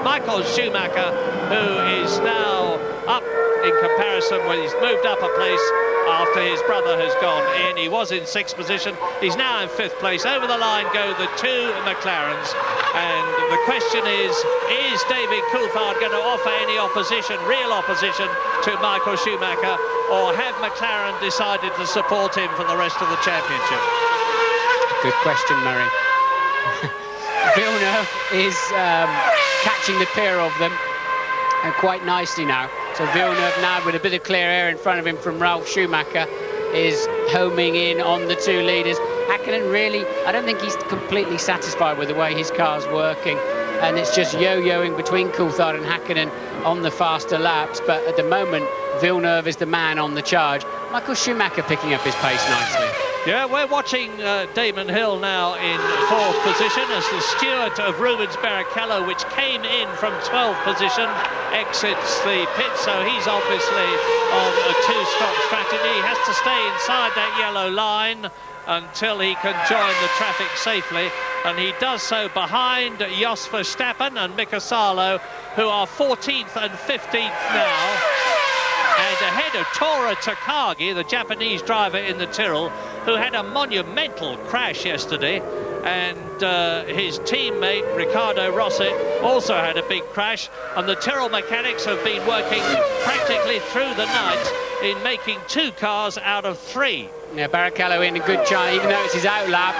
Michael Schumacher, who is now up in comparison when he's moved up a place after his brother has gone in. He was in 6th position. He's now in 5th place. Over the line go the two McLarens. And the question is David Coulthard going to offer any opposition, real opposition, to Michael Schumacher, or have McLaren decided to support him for the rest of the championship?
Good question, Murray. Villeneuve is catching the pair of them, and quite nicely now. So Villeneuve now, with a bit of clear air in front of him from Ralf Schumacher, is homing in on the two leaders. Hakkinen really, I don't think he's completely satisfied with the way his car's working, and it's just yo-yoing between Coulthard and Hakkinen on the faster laps, but at the moment Villeneuve is the man on the charge. Michael Schumacher picking up his pace nicely.
Yeah, we're watching Damon Hill now in 4th position as the steward of Rubens Barrichello, which came in from 12th position, exits the pit, so he's obviously on a two-stop strategy. He has to stay inside that yellow line until he can join the traffic safely, and he does so behind Jos Verstappen and Mika Salo, who are 14th and 15th now, and ahead of Tora Takagi, the Japanese driver in the Tyrrell, who had a monumental crash yesterday, and his teammate Ricardo Rossi also had a big crash, and the Tyrrell mechanics have been working practically through the night in making 2 cars out of 3.
Yeah, Barrichello in a good chance, even though it's his out lap,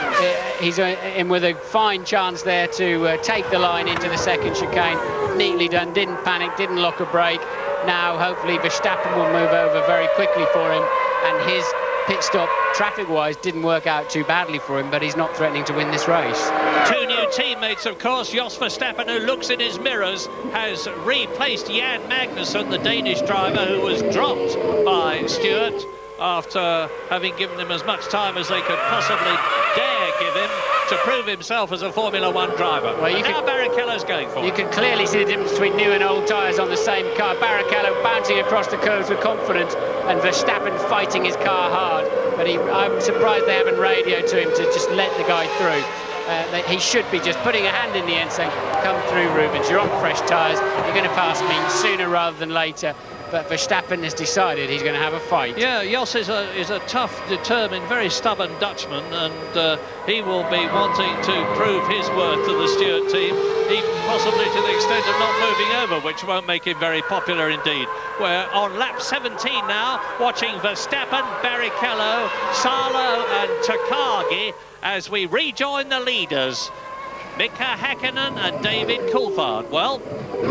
he's in with a fine chance there to take the line into the second chicane. Neatly done, didn't panic, didn't lock a brake. Now hopefully Verstappen will move over very quickly for him, and his pit stop traffic-wise didn't work out too badly for him, but he's not threatening to win this race.
2 new teammates, of course. Jos Verstappen, who looks in his mirrors, has replaced Jan Magnussen, the Danish driver who was dropped by Stewart after having given him as much time as they could possibly dare give him to prove himself as a Formula 1 driver. Well, now Barrichello's going for it.
You can clearly see the difference between new and old tyres on the same car. Barrichello bouncing across the curves with confidence, and Verstappen fighting his car hard. But I'm surprised they haven't radioed to him to just let the guy through. He should be just putting a hand in the end saying, come through, Rubens, you're on fresh tyres, you're going to pass me sooner rather than later. But Verstappen has decided he's going to have a fight. Yeah,
Jos is a tough, determined, very stubborn Dutchman, and he will be wanting to prove his worth to the Stewart team, even possibly to the extent of not moving over, which won't make him very popular indeed. We're on lap 17 now, watching Verstappen, Barrichello, Salo and Takagi as we rejoin the leaders, Mika Hakkinen and David Coulthard. Well,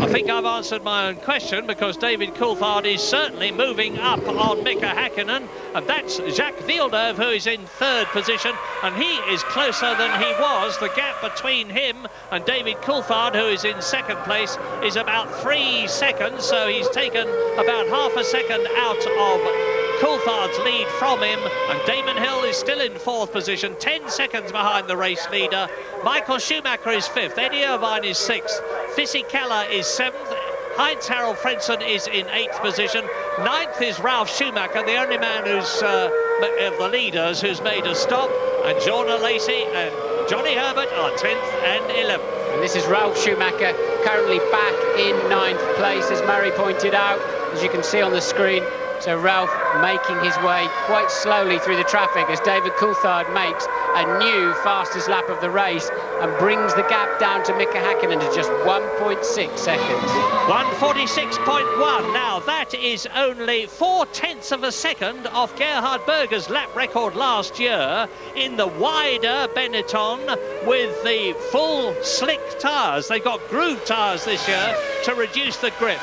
I think I've answered my own question, because David Coulthard is certainly moving up on Mika Hakkinen, and that's Jacques Villeneuve, who is in 3rd position, and he is closer than he was. The gap between him and David Coulthard, who is in 2nd place, is about 3 seconds, so he's taken about half a second out of Coulthard's lead from him, and Damon Hill is still in 4th position, 10 seconds behind the race leader. Michael Schumacher is 5th, Eddie Irvine is 6th, Fisichella is 7th, Heinz Harald Frentzen is in 8th position, 9th is Ralph Schumacher, the only man who's of the leaders who's made a stop, and Jorna Lacey and Johnny Herbert are 10th and 11th.
And this is Ralph Schumacher, currently back in 9th place, as Murray pointed out, as you can see on the screen. So Ralph making his way quite slowly through the traffic as David Coulthard makes a new fastest lap of the race and brings the gap down to Mika Häkkinen to just 1.6 seconds.
1:46.1. Now that is only 0.4 of a second off Gerhard Berger's lap record last year in the wider Benetton with the full slick tyres. They've got groove tyres this year to reduce the grip,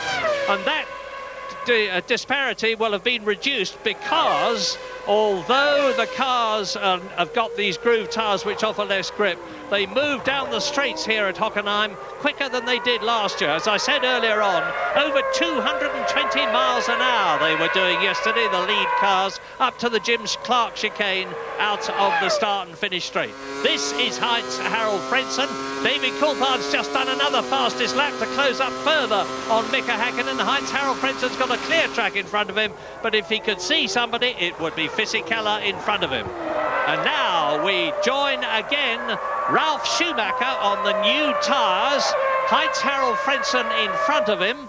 and that disparity will have been reduced because although the cars have got these groove tyres which offer less grip, they move down the straights here at Hockenheim quicker than they did last year. As I said earlier on, over 220 miles an hour they were doing yesterday, the lead cars, up to the Jim Clark chicane out of the start and finish straight. This is Heinz Harald Frentzen. David Coulthard's just done another fastest lap to close up further on Mika Häkkinen. Heinz Harald Frentzen's got a clear track in front of him, but if he could see somebody, it would be Fisichella in front of him. And now we join again Ralph Schumacher on the new tyres. Heinz Harald Frentzen in front of him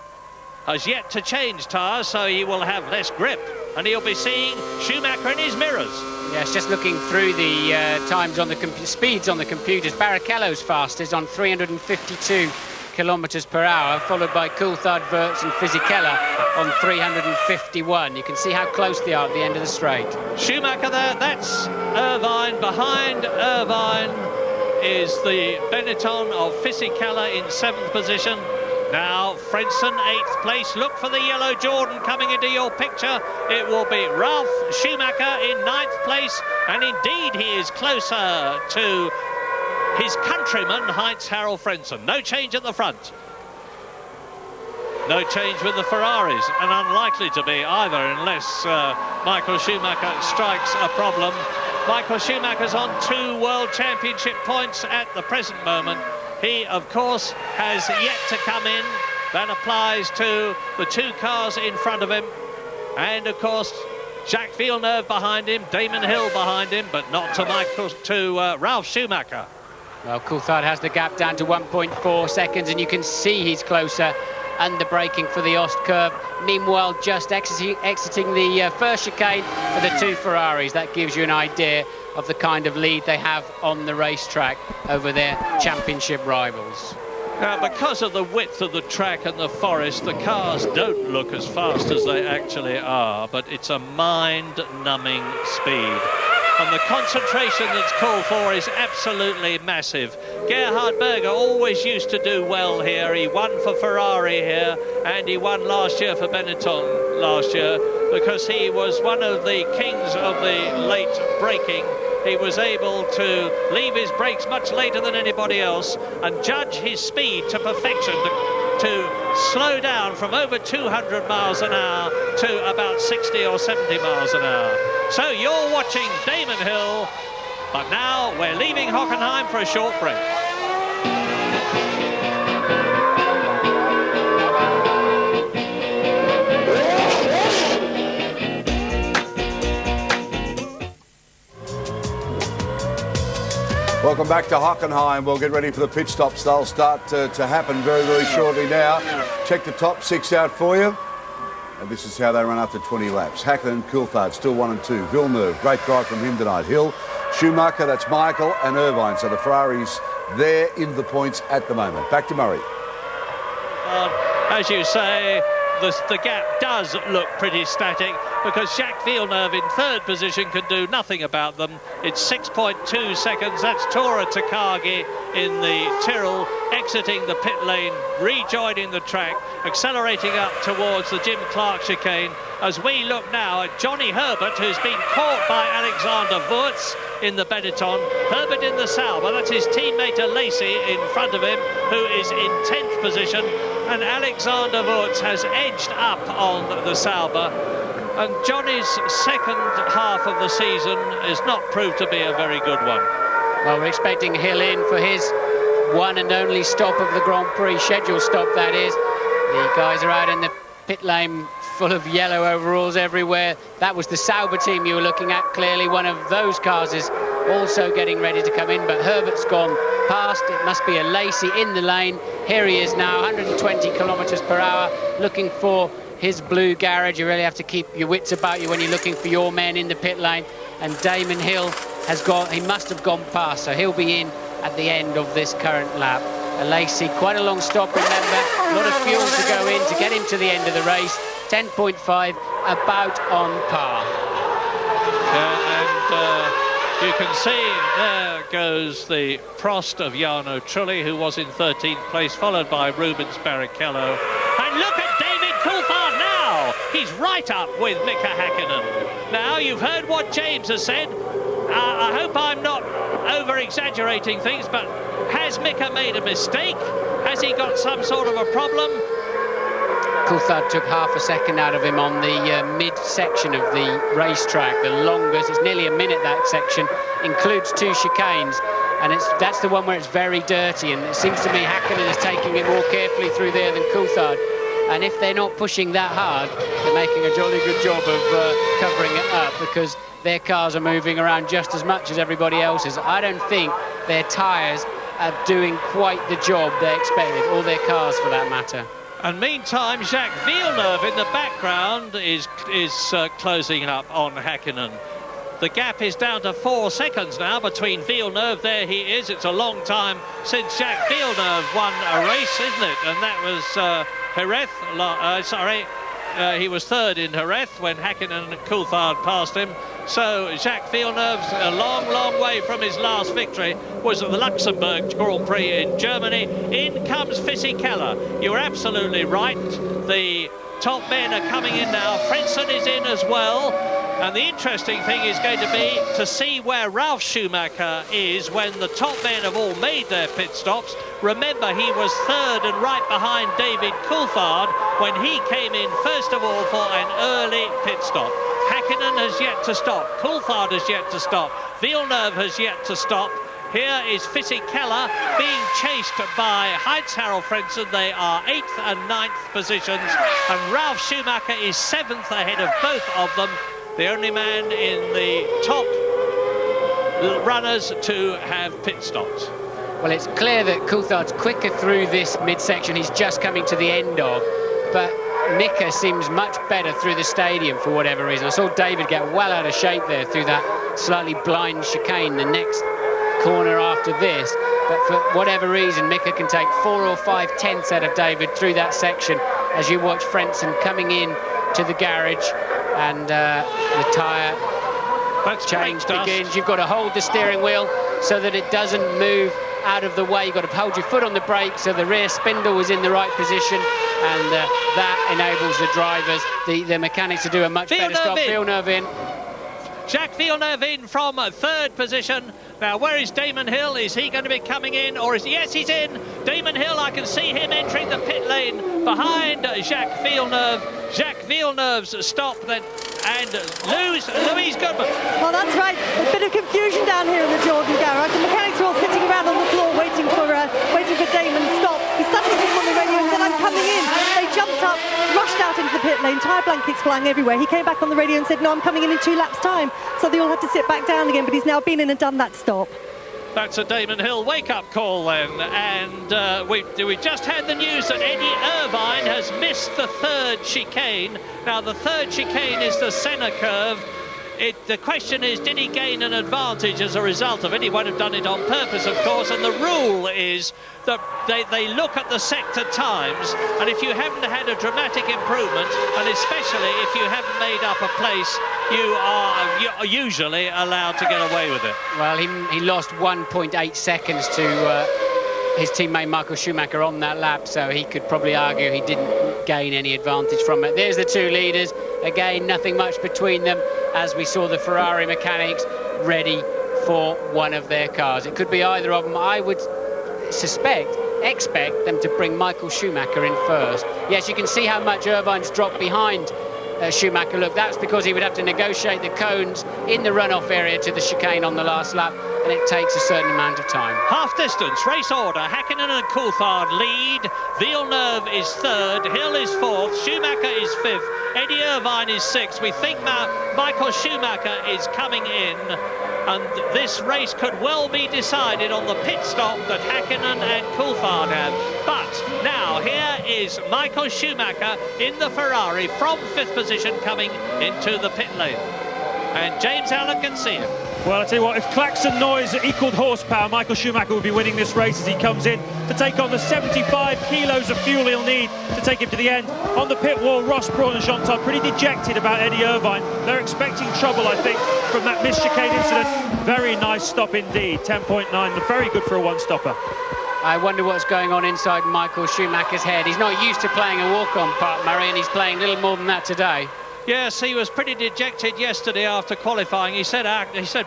has yet to change tyres, so he will have less grip, and he'll be seeing Schumacher in his mirrors.
Yes, just looking through the times on the speeds on the computers. Barrichello's fastest on 352 kilometres per hour, followed by Coulthard, Wirtz and Fisichella on 351. You can see how close they are at the end of the straight.
Schumacher there, that's Irvine. Behind Irvine is the Benetton of Fisichella in 7th position. Now Frentzen 8th place. Look for the yellow Jordan coming into your picture. It will be Ralph Schumacher in 9th place, and indeed he is closer to his countryman Heinz Harald Frentzen. No change at the front. No change with the Ferraris, and unlikely to be either unless Michael Schumacher strikes a problem. Michael Schumacher's on 2 World Championship points at the present moment. He, of course, has yet to come in. That applies to the 2 cars in front of him. And, of course, Jacques Villeneuve behind him, Damon Hill behind him, but not to Ralph Schumacher.
Well, Coulthard has the gap down to 1.4 seconds, and you can see he's closer. Under braking for the Ost curve. Meanwhile, just exiting the first chicane for the 2 Ferraris. That gives you an idea of the kind of lead they have on the racetrack over their championship rivals.
Now, because of the width of the track and the forest, the cars don't look as fast as they actually are, but it's a mind-numbing speed. And the concentration that's called for is absolutely massive. Gerhard Berger always used to do well here. He won for Ferrari here, and he won last year for Benetton last year because he was one of the kings of the late braking. He was able to leave his brakes much later than anybody else and judge his speed to perfection, to slow down from over 200 miles an hour to about 60 or 70 miles an hour. So you're watching Damon Hill, but now we're leaving Hockenheim for a short break.
Welcome back to Hockenheim. We'll get ready for the pit stops. They'll start to happen very, very shortly now. Check the top 6 out for you. And this is how they run after 20 laps. Häkkinen and Coulthard still 1 and 2. Villeneuve, great drive from him tonight. Hill, Schumacher, that's Michael, and Irvine. So the Ferraris there in the points at the moment. Back to Murray.
As you say, the gap does look pretty static because Jacques Villeneuve in 3rd position can do nothing about them. It's 6.2 seconds. That's Tora Takagi in the Tyrrell, exiting the pit lane, rejoining the track, accelerating up towards the Jim Clark chicane. As we look now at Johnny Herbert, who's been caught by Alexander Wirtz in the Benetton. Herbert in the Sauber, that's his teammate Lacey in front of him, who is in 10th position. And Alexander Wirtz has edged up on the Sauber. And Johnny's second half of the season is not proved to be a very good one.
Well, we're expecting Hill in for his one and only stop of the Grand Prix, scheduled stop that is. The guys are out in the pit lane full of yellow overalls everywhere. That was the Sauber team you were looking at. Clearly one of those cars is also getting ready to come in, but Herbert's gone past. It must be a Lacey in the lane. Here he is now, 120 kilometers per hour, looking for his blue garage. You really have to keep your wits about you when you're looking for your men in the pit lane. And Damon Hill has gone, he must have gone past, so he'll be in at the end of this current lap. A Lacey, quite a long stop, remember, a lot of fuel to go in to get him to the end of the race. 10.5, about on par.
You can see there goes the Prost of Jarno Trulli, who was in 13th place, followed by Rubens Barrichello. And look at David Coulthard now! He's right up with Mika Häkkinen. Now, you've heard what James has said. I hope I'm not over-exaggerating things, but has Mika made a mistake? Has he got some sort of a problem?
Coulthard took half a second out of him on the mid-section of the racetrack, the longest. It's nearly a minute, that section. Includes 2 chicanes. And that's the one where it's very dirty. And it seems to me Häkkinen is taking it more carefully through there than Coulthard. And if they're not pushing that hard, they're making a jolly good job of covering it up, because their cars are moving around just as much as everybody else's. I don't think their tyres are doing quite the job they expected, or their cars for that matter.
And meantime, Jacques Villeneuve in the background is closing up on Häkkinen. The gap is down to 4 seconds now between Villeneuve. There he is. It's a long time since Jacques Villeneuve won a race, isn't it? And that was Jerez. He was third in Jerez when Häkkinen and Coulthard passed him. So Jacques Villeneuve's a long, long way from his last victory was at the Luxembourg Grand Prix in Germany. In comes Fisichella. You're absolutely right. The top men are coming in now. Frentzen is in as well. And the interesting thing is going to be to see where Ralf Schumacher is when the top men have all made their pit stops. Remember, he was third and right behind David Coulthard when he came in first of all for an early pit stop. Häkkinen has yet to stop. Coulthard has yet to stop. Villeneuve has yet to stop. Here is Fisichella being chased by Heinz-Harald Frentzen. They are 8th and 9th positions. And Ralf Schumacher is 7th ahead of both of them. The only man in the top runners to have pit stops.
Well, it's clear that Coulthard's quicker through this midsection he's just coming to the end of, but Mika seems much better through the stadium for whatever reason. I saw David get well out of shape there through that slightly blind chicane, the next corner after this, but for whatever reason Mika can take 4 or 5 tenths out of David through that section as you watch Frentzen coming in to the garage, and the tyre change begins. You've got to hold the steering wheel so that it doesn't move out of the way. You've got to hold your foot on the brake so the rear spindle is in the right position, and that enables the drivers, the mechanics, to do a much better stop. Villeneuve in.
Jacques Villeneuve in from 3rd position. Now, where is Damon Hill? Is he going to be coming in, or is... Yes, he's in. Damon Hill, I can see him entering the pit lane behind Jacques Villeneuve. Jacques Villeneuve's stop then, and Louise Goodman.
Well, that's right. A bit of confusion down here in the Jordan garage. The mechanics are all sitting around on the floor waiting for Damon's stop. He suddenly came on the radio and said, "I'm coming in." They jumped up, rushed out into the pit lane, tyre blankets flying everywhere. He came back on the radio and said, "No, I'm coming in 2 laps' time." So they all had to sit back down again, but he's now been in and done that stop.
That's a Damon Hill wake-up call then, and we just had the news that Eddie Irvine has missed the 3rd chicane. Now, the 3rd chicane is the Senna curve. The question is, did he gain an advantage as a result of it? He won't have done it on purpose, of course, and the rule is that they look at the sector times, and if you haven't had a dramatic improvement, and especially if you haven't made up a place, you are usually allowed to get away with it.
Well, he lost 1.8 seconds to his teammate Michael Schumacher on that lap, so he could probably argue he didn't gain any advantage from it. There's the 2 leaders. Again, nothing much between them, as we saw the Ferrari mechanics ready for one of their cars. It could be either of them. I would expect them to bring Michael Schumacher in first. Yes, you can see how much Irvine's dropped behind Schumacher look. That's because he would have to negotiate the cones in the runoff area to the chicane on the last lap, and it takes a certain amount of time.
Half distance, race order. Hakkinen and Coulthard lead. Villeneuve is third. Hill is fourth. Schumacher is fifth. Eddie Irvine is sixth. We think Michael Schumacher is coming in, and this race could well be decided on the pit stop that Hakkinen and Coulthard have. But now here is Michael Schumacher in the Ferrari from fifth position coming into the pit lane. And James Allen can see him.
Well, I tell you what, if klaxon noise equalled horsepower, Michael Schumacher would be winning this race as he comes in to take on the 75 kilos of fuel he'll need to take him to the end. On the pit wall, Ross Brawn and Jean Todt pretty dejected about Eddie Irvine. They're expecting trouble, I think, from that missed chicane incident. Very nice stop indeed, 10.9, very good for a one-stopper.
I wonder what's going on inside Michael Schumacher's head. He's not used to playing a walk-on part, Murray, and he's playing a little more than that today.
Yes, he was pretty dejected yesterday after qualifying. He said,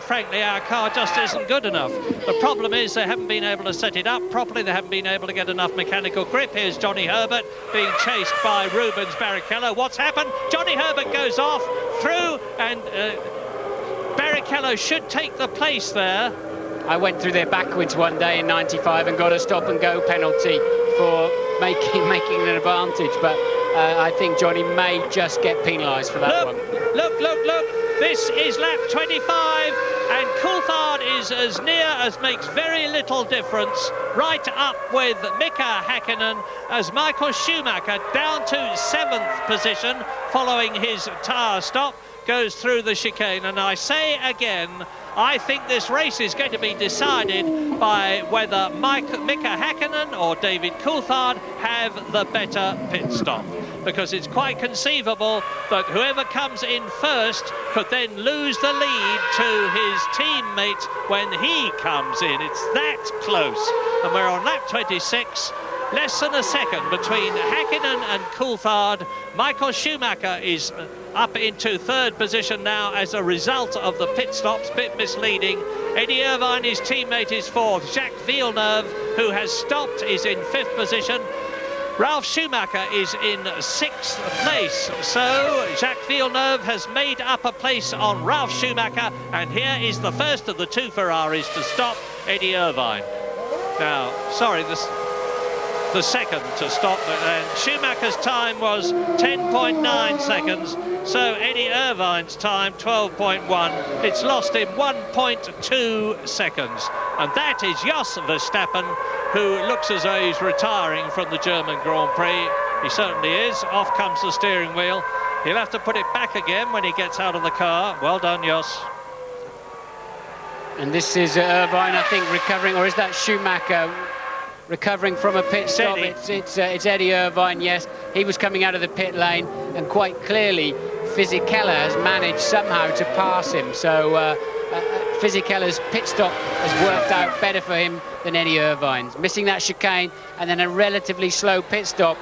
frankly, our car just isn't good enough. The problem is they haven't been able to set it up properly. They haven't been able to get enough mechanical grip. Here's Johnny Herbert being chased by Rubens Barrichello. What's happened? Johnny Herbert goes off through, and Barrichello should take the place there.
I went through there backwards one day in '95 and got a stop-and-go penalty for making an advantage, but I think Johnny may just get penalised for that one.
Look. This is lap 25, and Coulthard is as near as makes very little difference, right up with Mika Hakkinen, as Michael Schumacher down to 7th position following his tyre stop goes through the chicane. And I say again, I think this race is going to be decided by whether Mika Hakkinen or David Coulthard have the better pit stop, because it's quite conceivable that whoever comes in first could then lose the lead to his teammate when he comes in. It's that close, and we're on lap 26. Less than a second between Hakkinen and Coulthard. Michael Schumacher is up into 3rd position now as a result of the pit stops, bit misleading. Eddie Irvine, his teammate, is 4th. Jacques Villeneuve, who has stopped, is in 5th position. Ralf Schumacher is in 6th place. So Jacques Villeneuve has made up a place on Ralf Schumacher, and here is the first of the 2 Ferraris to stop Eddie Irvine. Now, sorry, the second to stop, and Schumacher's time was 10.9 seconds, so Eddie Irvine's time 12.1. It's lost him 1.2 seconds, and that is Jos Verstappen, who looks as though he's retiring from the German Grand Prix. He certainly is. Off comes the steering wheel. He'll have to put it back again when he gets out of the car. Well done, Jos.
And this is Irvine, I think, recovering, or is that Schumacher recovering from a pit stop? It's Eddie Irvine, yes. He was coming out of the pit lane, and quite clearly Fisichella has managed somehow to pass him. So Fisichella's pit stop has worked out better for him than Eddie Irvine's. Missing that chicane and then a relatively slow pit stop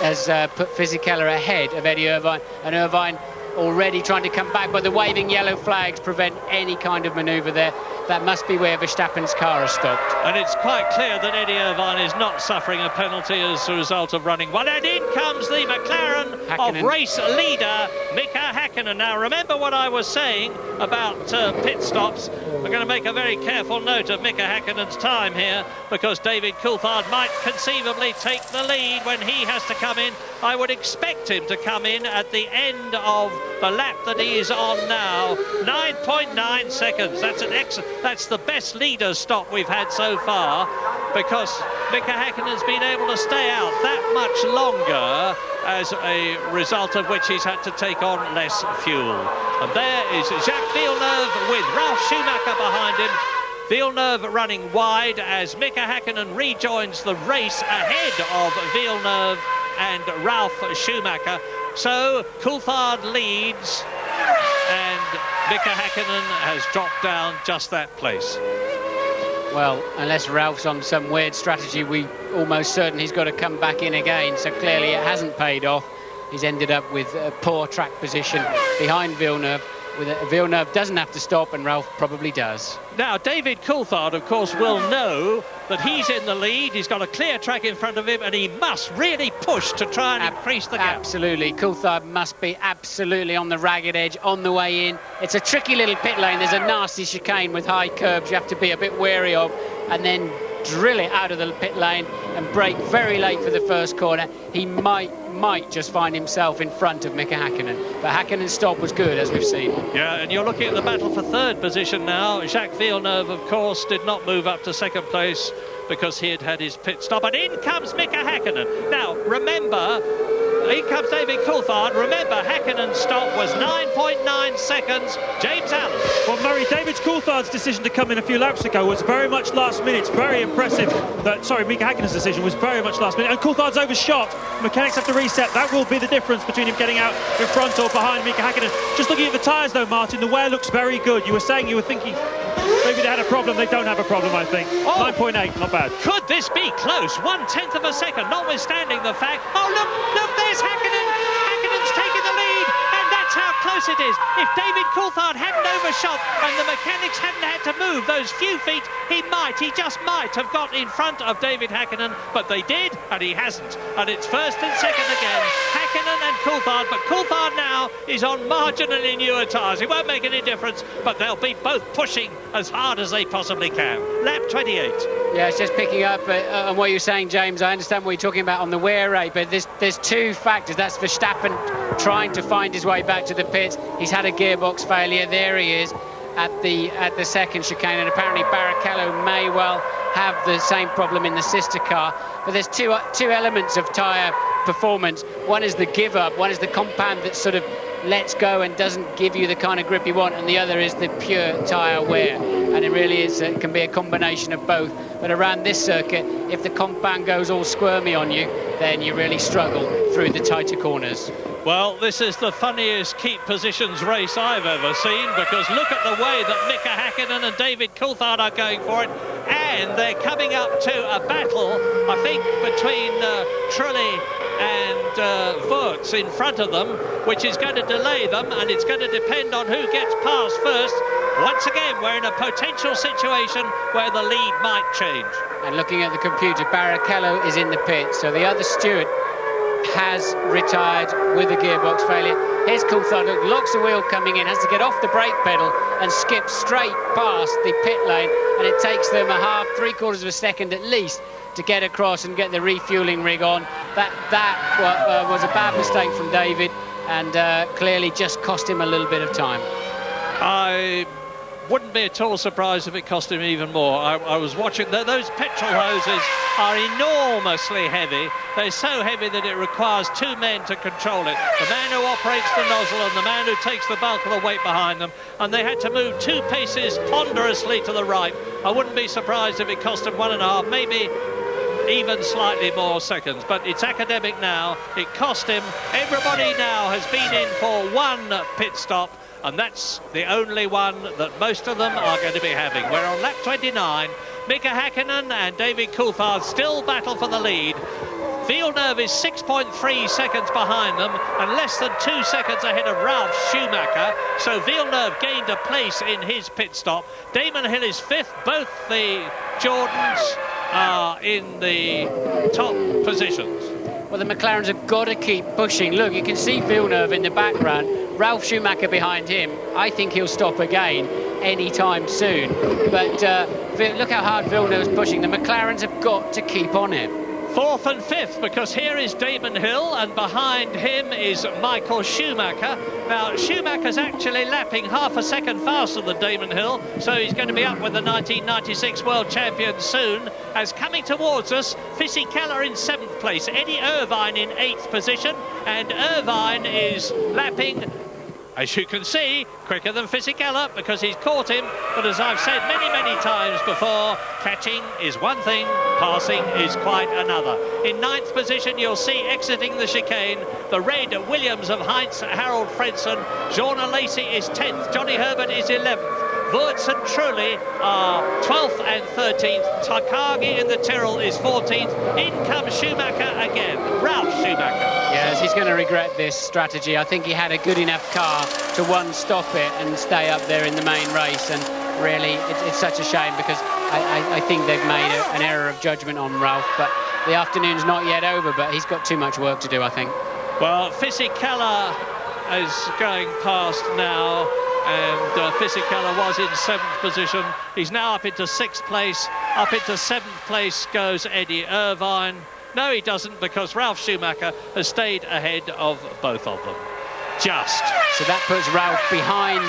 has put Fisichella ahead of Eddie Irvine, and Irvine already trying to come back, but the waving yellow flags prevent any kind of manoeuvre there. That must be where Verstappen's car has stopped.
And it's quite clear that Eddie Irvine is not suffering a penalty as a result of running well. And in comes the McLaren
Hakkinen.
of race leader, Mika Hakkinen. Now, remember what I was saying about pit stops. We're going to make a very careful note of Mika Hakkinen's time here, because David Coulthard might conceivably take the lead when he has to come in. I would expect him to come in at the end of the lap that he is on now. 9.9 seconds. That's an excellent. That's the best leader stop we've had so far, because Mika Hakkinen's been able to stay out that much longer, as a result of which he's had to take on less fuel. And there is Jacques Villeneuve with Ralf Schumacher behind him. Villeneuve running wide as Mika Hakkinen rejoins the race ahead of Villeneuve and Ralf Schumacher. So Coulthard leads, and Mika Hakkinen has dropped down just that place.
Well, unless Ralph's on some weird strategy, we're almost certain he's got to come back in again. So clearly it hasn't paid off. He's ended up with a poor track position behind Villeneuve. Villeneuve doesn't have to stop, and Ralf probably does.
Now, David Coulthard, of course, will know that he's in the lead. He's got a clear track in front of him, and he must really push to try and increase the gap.
Absolutely. Coulthard must be absolutely on the ragged edge on the way in. It's a tricky little pit lane. There's a nasty chicane with high curbs you have to be a bit wary of, and then drill it out of the pit lane and brake very late for the first corner. He might just find himself in front of Mika Häkkinen, but Häkkinen's stop was good, as we've seen.
Yeah, and you're looking at the battle for third position now. Jacques Villeneuve, of course, did not move up to second place because he had had his pit stop, and in comes Mika Häkkinen. Now, remember, in comes David Coulthard. Remember, Häkkinen's stop was 9.9 seconds. James Allen.
Well, Murray, David Coulthard's decision to come in a few laps ago was very much last minute. It's very impressive. Mika Häkkinen's decision was very much last minute. And Coulthard's overshot. Mechanics have to reset. That will be the difference between him getting out in front or behind Mika Häkkinen. Just looking at the tyres, though, Martin, the wear looks very good. You were saying, you were thinking maybe they had a problem. They don't have a problem, I think. 9.8, not bad.
Could this be close? 1/10 of a second, notwithstanding the fact... Oh, look, there's Häkkinen. Häkkinen's taking the lead, and that's how close it is. If David Coulthard hadn't overshot and the mechanics hadn't had to move those few feet, he just might have got in front of David Häkkinen, but they did, and he hasn't. And it's first and second again, Häkkinen and Coulthard, but Coulthard now is on marginally newer tyres. It won't make any difference, but they'll be both pushing as hard as they possibly can. Lap 28.
Yeah, it's just picking up on what you're saying, James. I understand what you're talking about on the wear rate, but there's two factors. That's Verstappen trying to find his way back to the pits. He's had a gearbox failure. There he is at the second chicane, and apparently Barrichello may well have the same problem in the sister car. But there's two elements of tyre performance. One is the give up, one is the compound that sort of lets go and doesn't give you the kind of grip you want, and the other is the pure tyre wear. And it really is, it can be a combination of both. But around this circuit, if the compound goes all squirmy on you, then you really struggle through the tighter corners.
Well, this is the funniest keep positions race I've ever seen, because look at the way that Mika Häkkinen and David Coulthard are going for it, and they're coming up to a battle, I think, between Trulli and Wurz in front of them, which is going to delay them, and it's going to depend on who gets past first. Once again, we're in a potential situation where the lead might change.
And looking at the computer, Barrichello is in the pit, so the other steward has retired with a gearbox failure. Here's Coulthard, locks the wheel coming in, has to get off the brake pedal and skip straight past the pit lane, and it takes them three-quarters of a second at least to get across and get the refueling rig on. That was a bad mistake from David, and clearly just cost him a little bit of time.
I wouldn't be at all surprised if it cost him even more. I was watching, those petrol hoses are enormously heavy. They're so heavy that it requires two men to control it. The man who operates the nozzle and the man who takes the bulk of the weight behind them. And they had to move 2 paces ponderously to the right. I wouldn't be surprised if it cost them 1.5, maybe even slightly more seconds. But it's academic now. It cost him. Everybody now has been in for one pit stop, and that's the only one that most of them are going to be having. We're on lap 29. Mika Häkkinen and David Coulthard still battle for the lead. Villeneuve is 6.3 seconds behind them and less than 2 seconds ahead of Ralf Schumacher. So Villeneuve gained a place in his pit stop. Damon Hill is 5th. Both the Jordans are in the top positions.
Well, the McLarens have got to keep pushing. Look, you can see Villeneuve in the background. Ralf Schumacher behind him. I think he'll stop again anytime soon. But look how hard Villeneuve's pushing. The McLarens have got to keep on him.
4th and 5th, because here is Damon Hill and behind him is Michael Schumacher. Now, Schumacher's actually lapping half a second faster than Damon Hill, so he's going to be up with the 1996 world champion soon. As coming towards us, Fisichella in 7th place, Eddie Irvine in 8th position, and Irvine is lapping, as you can see, quicker than Fisichella because he's caught him. But as I've said many, many times before, catching is one thing, passing is quite another. In 9th position, you'll see exiting the chicane, the red Williams of Heinz Harold Fredson. Jean Lacey is 10th. Johnny Herbert is 11th. Wurz and Trulli are 12th and 13th. Takagi in the Tyrrell is 14th. In comes Schumacher again, Ralf Schumacher.
Yes, he's going to regret this strategy. I think he had a good enough car to stop it and stay up there in the main race, and really it's such a shame because I think they've made an error of judgment on Ralph, but the afternoon's not yet over, but he's got too much work to do, I think.
Well, Fisichella is going past now, and Fisichella was in 7th position. He's now up into 6th place. Up into 7th place goes Eddie Irvine. No, he doesn't, because Ralf Schumacher has stayed ahead of both of them. Just.
So that puts Ralph behind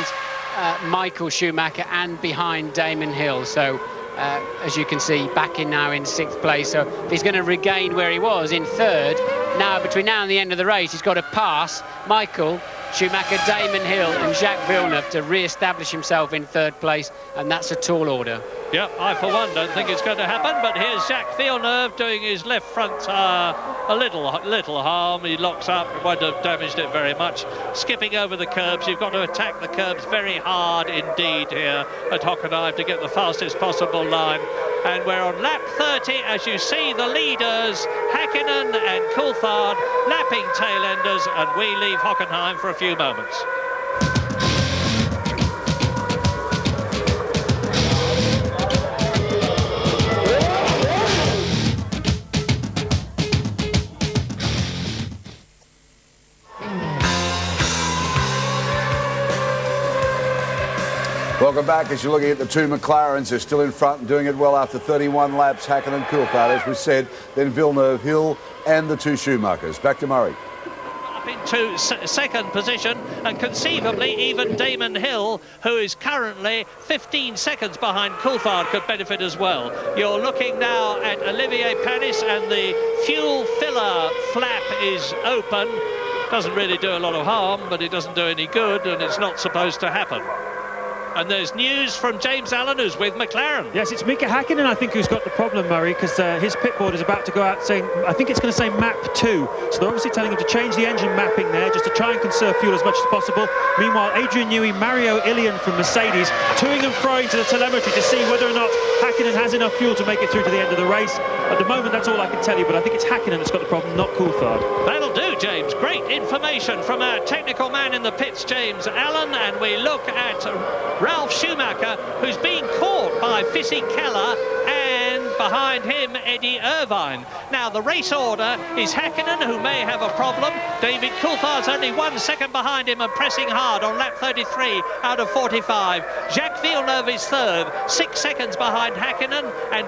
Michael Schumacher and behind Damon Hill. So, as you can see, back in now in 6th place. So if he's going to regain where he was in 3rd, now between now and the end of the race, he's got to pass Michael Schumacher, Damon Hill and Jacques Villeneuve to re-establish himself in 3rd place, and that's a tall order.
Yep, I for one don't think it's going to happen, but here's Jacques Villeneuve doing his left front tyre a little harm. He locks up, it won't have damaged it very much. Skipping over the curbs, you've got to attack the curbs very hard indeed here at Hockenheim to get the fastest possible line. And we're on lap 30 as you see the leaders, Häkkinen and Coulthard, lapping tail-enders, and we leave Hockenheim for a few moments.
Welcome back. As you're looking at the two McLarens, they're still in front and doing it well after 31 laps. Häkkinen and Coulthard, as we said, then Villeneuve, Hill and the two Schumachers. Back to Murray.
Up into 2nd position, and conceivably even Damon Hill, who is currently 15 seconds behind Coulthard, could benefit as well. You're looking now at Olivier Panis, and the fuel filler flap is open. Doesn't really do a lot of harm, but it doesn't do any good, and it's not supposed to happen. And there's news from James Allen, who's with McLaren.
Yes, it's Mika Häkkinen, I think, who's got the problem, Murray, because his pit board is about to go out saying, I think it's going to say map 2. So they're obviously telling him to change the engine mapping there, just to try and conserve fuel as much as possible. Meanwhile, Adrian Newey, Mario Ilian from Mercedes, toing and froing to the telemetry to see whether or not Häkkinen has enough fuel to make it through to the end of the race. At the moment, that's all I can tell you, but I think it's Häkkinen that's got the problem, not Coulthard.
That'll do, James. Great information from our technical man in the pits, James Allen, and we look at Ralf Schumacher, who's being caught by Fisichella, and behind him Eddie Irvine. Now the race order is Häkkinen, who may have a problem. David Coulthard's only 1 second behind him and pressing hard on lap 33 out of 45. Jacques Villeneuve is 3rd, 6 seconds behind Häkkinen, and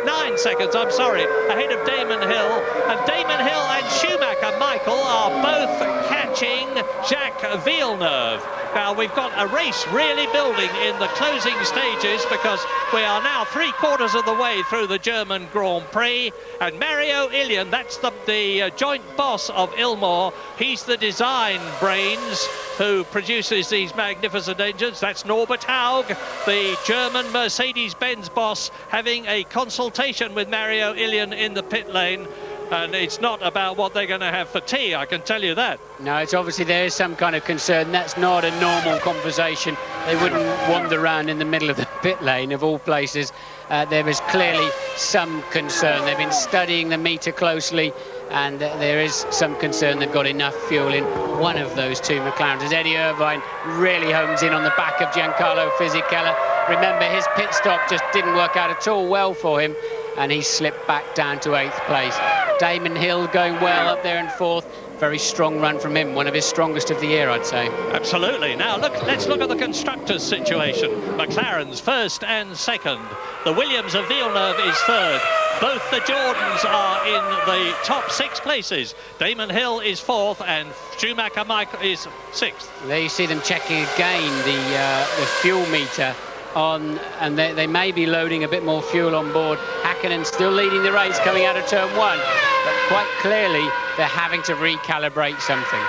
9 seconds, I'm sorry, ahead of Damon Hill. And Damon Hill and Schumacher, Michael, are both catching Jacques Villeneuve. Now we've got a race really building in the closing stages, because we are now 3/4 of the way through the German Grand Prix, and Mario Ilian, that's the joint boss of Ilmor, he's the design brains who produces these magnificent engines. That's Norbert Haug, the German Mercedes-Benz boss, having a consultation with Mario Ilian in the pit lane. And it's not about what they're going to have for tea, I can tell you that.
No, it's obviously there is some kind of concern. That's not a normal conversation. They wouldn't wander around in the middle of the pit lane, of all places. There is clearly some concern. They've been studying the meter closely, and there is some concern they've got enough fuel in one of those two McLarens. As Eddie Irvine really homes in on the back of Giancarlo Fisichella. Remember, his pit stop just didn't work out at all well for him, and he slipped back down to 8th place. Damon Hill going well up there in 4th. Very strong run from him, one of his strongest of the year, I'd say.
Absolutely. Now let's look at the constructors' situation. McLaren's 1st and 2nd. The Williams of Villeneuve is 3rd. Both the Jordans are in the top 6 places. Damon Hill is 4th, and Schumacher Michael is 6th.
There you see them checking again the fuel meter on, and they may be loading a bit more fuel on board. Häkkinen still leading the race coming out of turn 1, but quite clearly they're having to recalibrate something.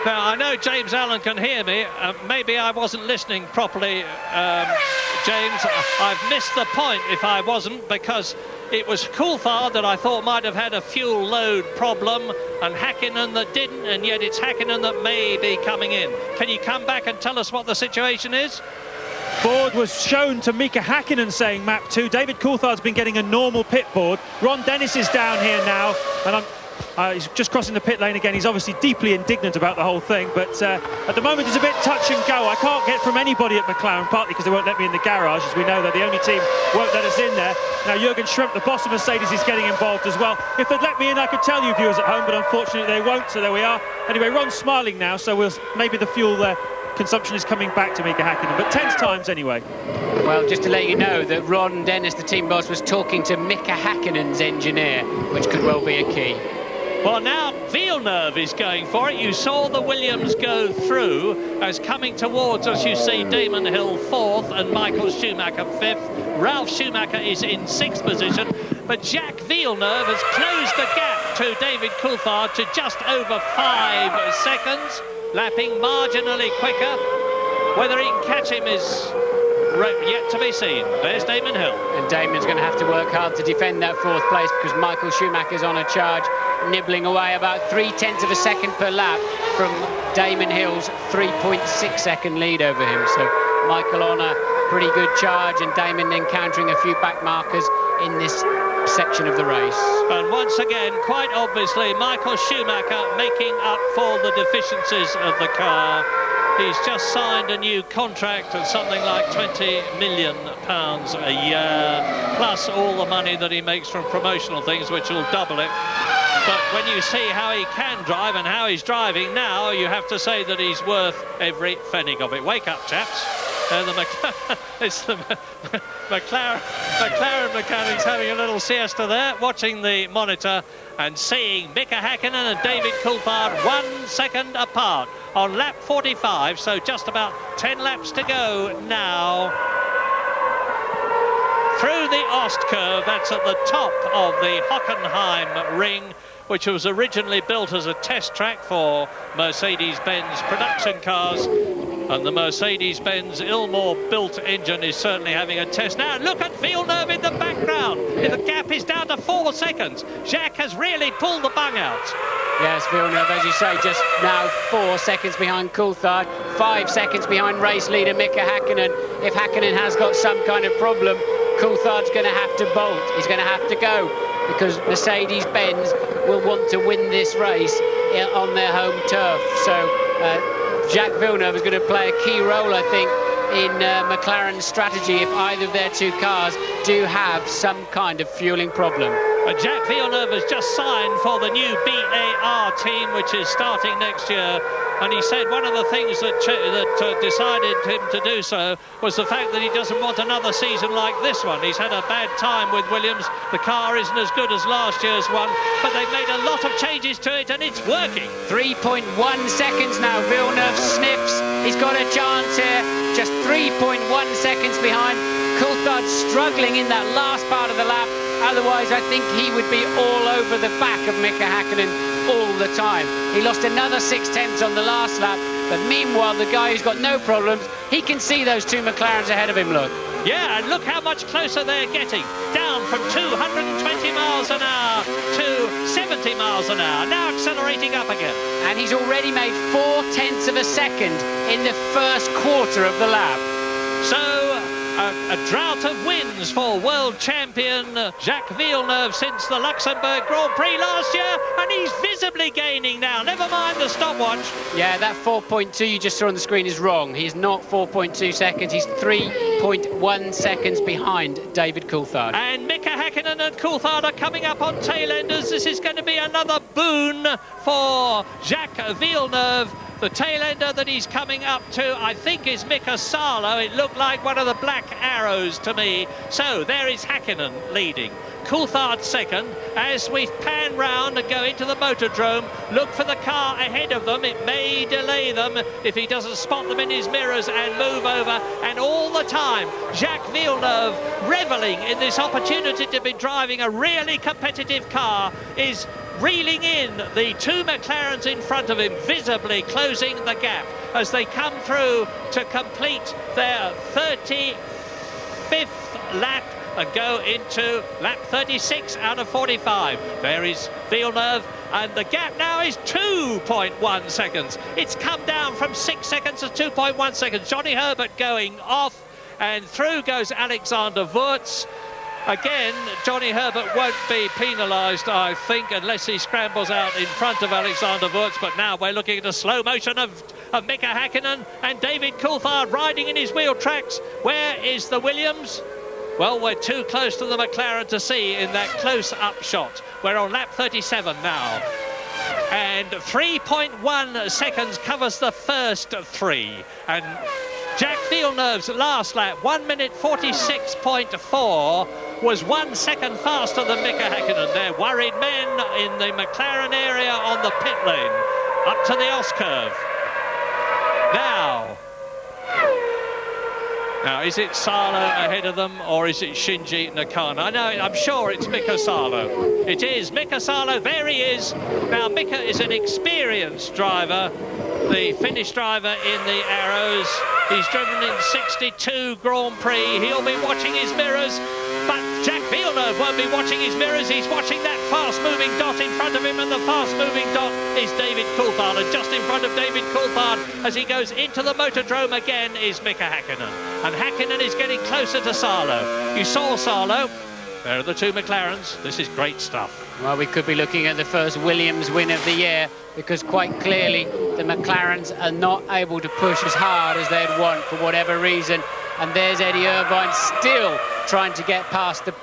Now I know James Allen can hear me. Maybe I wasn't listening properly, James. I've missed the point if I wasn't, because it was Coulthard that I thought might have had a fuel load problem, and Häkkinen that didn't, and yet it's Häkkinen that may be coming in. Can you come back and tell us what the situation is?
Board was shown to Mika Häkkinen saying map 2. David Coulthard's been getting a normal pit board. Ron Dennis is down here now, and He's just crossing the pit lane again. He's obviously deeply indignant about the whole thing, but at the moment it's a bit touch and go. I can't get from anybody at McLaren, partly because they won't let me in the garage. As we know, they're the only team won't let us in there. Now Jürgen Schrempf, the boss of Mercedes, is getting involved as well. If they'd let me in, I could tell you viewers at home, but unfortunately they won't, so there we are. Anyway, Ron's smiling now, so maybe the fuel consumption is coming back to Mika Häkkinen, but 10 times anyway.
Well, just to let you know that Ron Dennis, the team boss, was talking to Mika Häkkinen's engineer, which could well be a key.
Well, now Villeneuve is going for it. You saw the Williams go through. As coming towards us, you see Damon Hill 4th and Michael Schumacher 5th. Ralf Schumacher is in 6th position. But Jacques Villeneuve has closed the gap to David Coulthard to just over 5 seconds, lapping marginally quicker. Whether he can catch him is yet to be seen. There's Damon Hill.
And Damon's going to have to work hard to defend that 4th place because Michael Schumacher's on a charge, nibbling away about 0.3 of a second per lap from Damon Hill's 3.6 second lead over him. So Michael on a pretty good charge and Damon encountering a few back markers in this section of the race.
And once again, quite obviously, Michael Schumacher making up for the deficiencies of the car. He's just signed a new contract of something like £20 million a year, plus all the money that he makes from promotional things, which will double it. But when you see how he can drive and how he's driving now, you have to say that he's worth every pfennig of it. Wake up, chaps. It's the McLaren mechanics having a little siesta there, watching the monitor and seeing Mika Häkkinen and David Coulthard 1 second apart on lap 45, so just about 10 laps to go now. Through the Ost curve, that's at the top of the Hockenheim ring, which was originally built as a test track for Mercedes-Benz production cars. And the Mercedes-Benz Ilmor-built engine is certainly having a test. Now, look at Villeneuve in the background. The gap is down to 4 seconds. Jacques has really pulled the bung out.
Yes, Villeneuve, as you say, just now 4 seconds behind Coulthard, 5 seconds behind race leader Mika Häkkinen. If Häkkinen has got some kind of problem, Coulthard's going to have to bolt. He's going to have to go because Mercedes-Benz will want to win this race on their home turf. So Jacques Villeneuve is going to play a key role, I think, in McLaren's strategy if either of their 2 cars do have some kind of fueling problem.
And Jacques Villeneuve has just signed for the new BAR team, which is starting next year. And he said one of the things that decided him to do so was the fact that he doesn't want another season like this one. He's had a bad time with Williams. The car isn't as good as last year's one, but they've made a lot of changes to it and it's working.
3.1 seconds now. Villeneuve sniffs. He's got a chance here. Just 3.1 seconds behind. Coulthard struggling in that last part of the lap. Otherwise, I think he would be all over the back of Mika Häkkinen all the time. He lost another 0.6 on the last lap, but meanwhile, the guy who's got no problems, he can see those 2 McLarens ahead of him, look.
Yeah, and look how much closer they're getting. Down from 220 miles an hour to 70 miles an hour. Now accelerating up again.
And he's already made 0.4 of a second in the first quarter of the lap.
So, a drought of wins for world champion Jacques Villeneuve since the Luxembourg Grand Prix last year, and he's visibly gaining now, never mind the stopwatch.
Yeah, that 4.2 you just saw on the screen is wrong. He's not 4.2 seconds, he's 3.1 seconds behind David Coulthard.
And Mika Häkkinen and Coulthard are coming up on tail-enders. This is going to be another boon for Jacques Villeneuve. The tail-ender that he's coming up to, I think, is Mika Salo. It looked like one of the black arrows to me. So there is Häkkinen leading. Coulthard second. As we pan round and go into the motordrome, look for the car ahead of them. It may delay them if he doesn't spot them in his mirrors and move over. And all the time, Jacques Villeneuve, reveling in this opportunity to be driving a really competitive car, is reeling in the 2 McLarens in front of him, visibly closing the gap as they come through to complete their 35th lap and go into lap 36 out of 45. There is Villeneuve, and the gap now is 2.1 seconds. It's come down from 6 seconds to 2.1 seconds. Johnny Herbert going off, and through goes Alexander Wurz. Again, Johnny Herbert won't be penalised, I think, unless he scrambles out in front of Alexander Wurz. But now we're looking at a slow motion of Mika Häkkinen and David Coulthard riding in his wheel tracks. Where is the Williams? Well, we're too close to the McLaren to see in that close-up shot. We're on lap 37 now. And 3.1 seconds covers the first three. And Jack Villeneuve's last lap, 1 minute 46.4, was 1 second faster than Mika Häkkinen. They're worried men in the McLaren area on the pit lane, up to the S-curve. Now, is it Salo ahead of them, or is it Shinji Nakano? I'm sure it's Mika Salo. It is Mika Salo. There he is. Now, Mika is an experienced driver, the Finnish driver in the Arrows. He's driven in 62 Grand Prix. He'll be watching his mirrors, but Jack Villeneuve won't be watching his mirrors. He's watching that fast-moving dot in front of him, and the fast-moving dot is David Coulthard. And just in front of David Coulthard, as he goes into the motordrome again, is Mika Häkkinen. And Häkkinen is getting closer to Salo. You saw Salo. There are the two McLarens. This is great stuff.
Well, we could be looking at the first Williams win of the year, because quite clearly the McLarens are not able to push as hard as they'd want for whatever reason. And there's Eddie Irvine still trying to get past the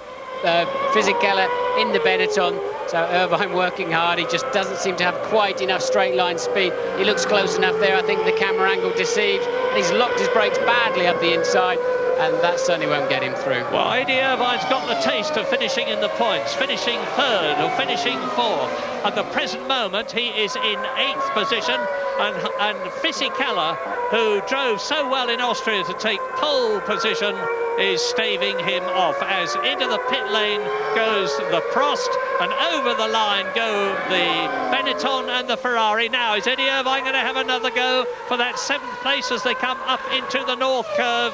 Fisichella in the Benetton. So Irvine working hard. He just doesn't seem to have quite enough straight line speed. He looks close enough there. I think the camera angle deceived, and he's locked his brakes badly up the inside, and that certainly won't get him through.
Well, Eddie Irvine's got the taste of finishing in the points, finishing third or finishing fourth. At the present moment, he is in 8th position, and Fisichella, who drove so well in Austria to take pole position, is staving him off, as into the pit lane goes the Prost, and over the line go the Benetton and the Ferrari. Now, is Eddie Irvine going to have another go for that 7th place as they come up into the North Curve?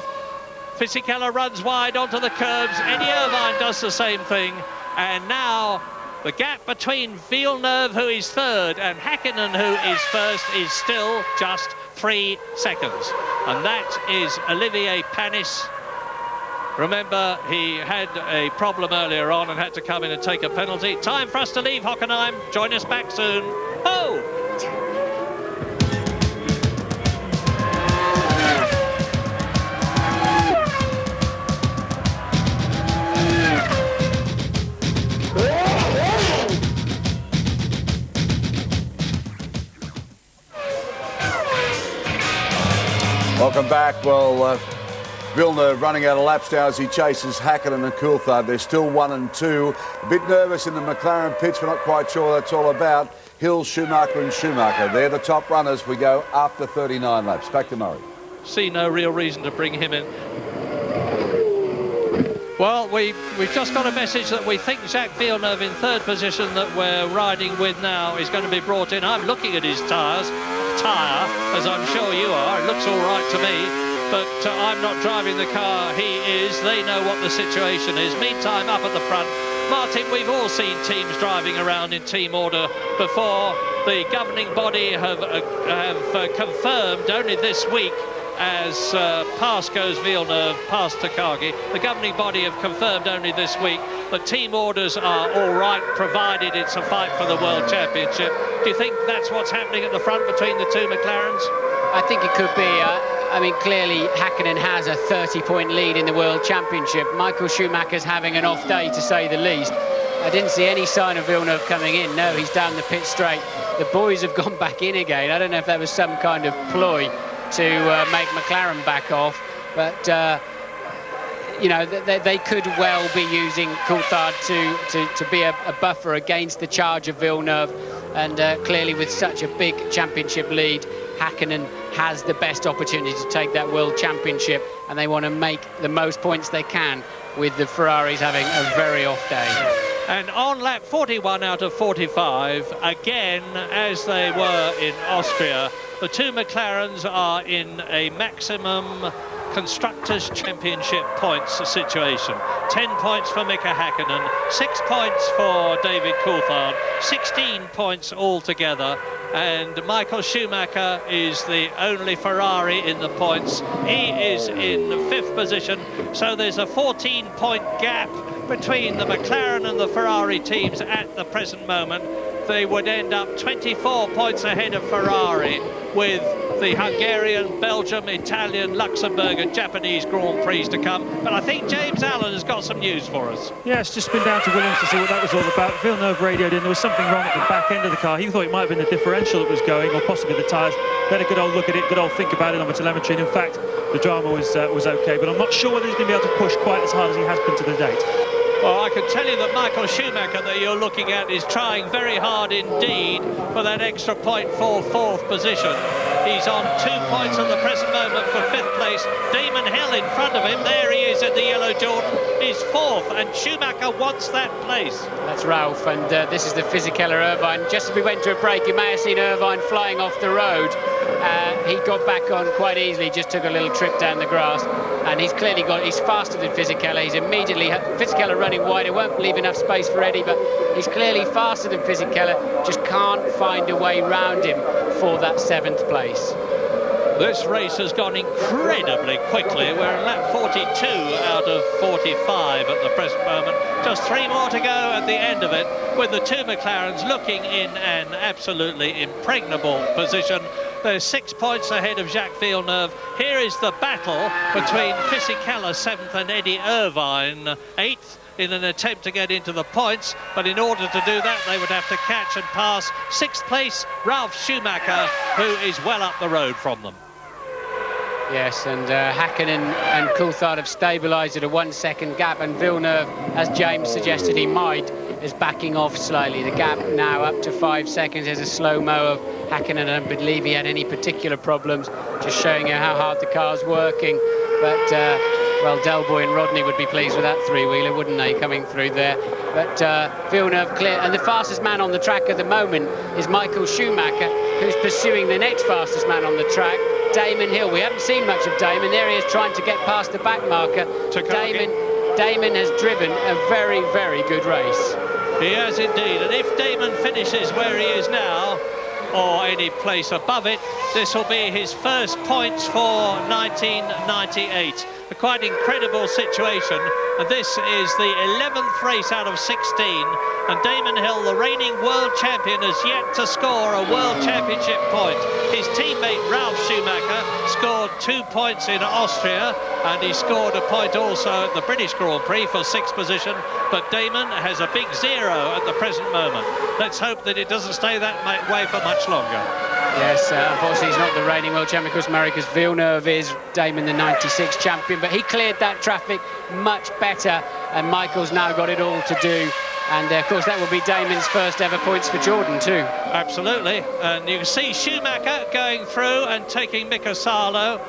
Fisichella runs wide onto the curbs. Eddie Irvine does the same thing. And now the gap between Villeneuve, who is third, and Häkkinen, who is first, is still just 3 seconds. And that is Olivier Panis. Remember, he had a problem earlier on and had to come in and take a penalty. Time for us to leave Hockenheim. Join us back soon. Oh!
Welcome back. Well, Villeneuve running out of laps now as he chases Häkkinen and Coulthard. They're still 1 and 2. A bit nervous in the McLaren pits. We're not quite sure what that's all about. Hill, Schumacher and Schumacher. They're the top runners. We go after 39 laps. Back to Murray.
See no real reason to bring him in. Well, we've just got a message that we think Jacques Villeneuve in 3rd position that we're riding with now is going to be brought in. I'm looking at his tyre, as I'm sure you are. It looks all right to me, but I'm not driving the car. He is. They know what the situation is. Meantime, up at the front, Martin, we've all seen teams driving around in team order before. The governing body have confirmed only this week, as past goes Villeneuve, past Takagi. The governing body have confirmed only this week that team orders are all right, provided it's a fight for the World Championship. Do you think that's what's happening at the front between the two McLarens?
I think it could be. I mean, clearly Häkkinen has a 30-point lead in the World Championship. Michael Schumacher's having an off day, to say the least. I didn't see any sign of Villeneuve coming in. No, he's down the pit straight. The boys have gone back in again. I don't know if that was some kind of ploy to make McLaren back off, but you know, they could well be using Coulthard to be a buffer against the charge of Villeneuve, and clearly with such a big championship lead, Häkkinen has the best opportunity to take that World Championship, and they want to make the most points they can with the Ferraris having a very off day.
And on lap 41 out of 45, again, as they were in Austria, the two McLarens are in a maximum Constructors' Championship points situation. 10 points for Mika Häkkinen, 6 points for David Coulthard, 16 points altogether. And Michael Schumacher is the only Ferrari in the points. He is in 5th position, so there's a 14-point gap between the McLaren and the Ferrari teams at the present moment. They would end up 24 points ahead of Ferrari, with the Hungarian, Belgium, Italian, Luxembourg and Japanese Grand Prix to come. But I think James Allen has got some news for us.
Yeah, it's just been down to Williams to see what that was all about. Villeneuve radioed in, there was something wrong at the back end of the car. He thought it might have been the differential that was going, or possibly the tyres. They had a good old look at it, good old think about it on the telemetry, and in fact, the drama was okay, but I'm not sure whether he's going to be able to push quite as hard as he has been to the date.
Well, I can tell you that Michael Schumacher that you're looking at is trying very hard indeed for that extra point for 4th position. He's on 2 points at the present moment for 5th place. Damon Hill in front of him, there he is in the yellow Jordan, is 4th, and Schumacher wants that place.
That's Ralph, and this is the Fisichella Irvine. Just as we went to a break, you may have seen Irvine flying off the road. He got back on quite easily, just took a little trip down the grass, and he's clearly he's faster than Fisichella. He's immediately, Fisichella running wide, it won't leave enough space for Eddie, but he's clearly faster than Fisichella, just can't find a way round him for that 7th place.
This race has gone incredibly quickly. We're in lap 42 out of 45 at the present moment. Just 3 more to go at the end of it, with the 2 McLarens looking in an absolutely impregnable position. They're 6 points ahead of Jacques Villeneuve. Here is the battle between Fisichella 7th and Eddie Irvine 8th, in an attempt to get into the points, but in order to do that they would have to catch and pass 6th place Ralf Schumacher, who is well up the road from them.
Yes, and Häkkinen and Coulthard have stabilised at a 1 second gap, and Villeneuve, as James suggested he might, is backing off slightly. The gap now up to 5 seconds. There's a slow-mo of Häkkinen. I don't believe he had any particular problems, just showing you how hard the car's working. But well, Delboy and Rodney would be pleased with that 3-wheeler, wouldn't they, coming through there. But Villeneuve clear, and the fastest man on the track at the moment is Michael Schumacher, who's pursuing the next fastest man on the track, Damon Hill. We haven't seen much of Damon. There he is trying to get past the back marker. Damon has driven a very, very good race.
He has indeed, and if Damon finishes where he is now, or any place above it, this will be his first points for 1998. A quite incredible situation, and this is the 11th race out of 16, and Damon Hill, the reigning world champion, has yet to score a world championship point. His teammate Ralf Schumacher scored 2 points in Austria, and he scored a point also at the British Grand Prix for 6th position, but Damon has a big 0 at the present moment. Let's hope that it doesn't stay that way for much longer.
Yes, unfortunately he's not the reigning world champion, because America's Villeneuve is. Damon the 96 champion, but he cleared that traffic much better, and Michael's now got it all to do. And of course that will be Damon's first ever points for Jordan too.
Absolutely, and you can see Schumacher going through and taking Mika Salo.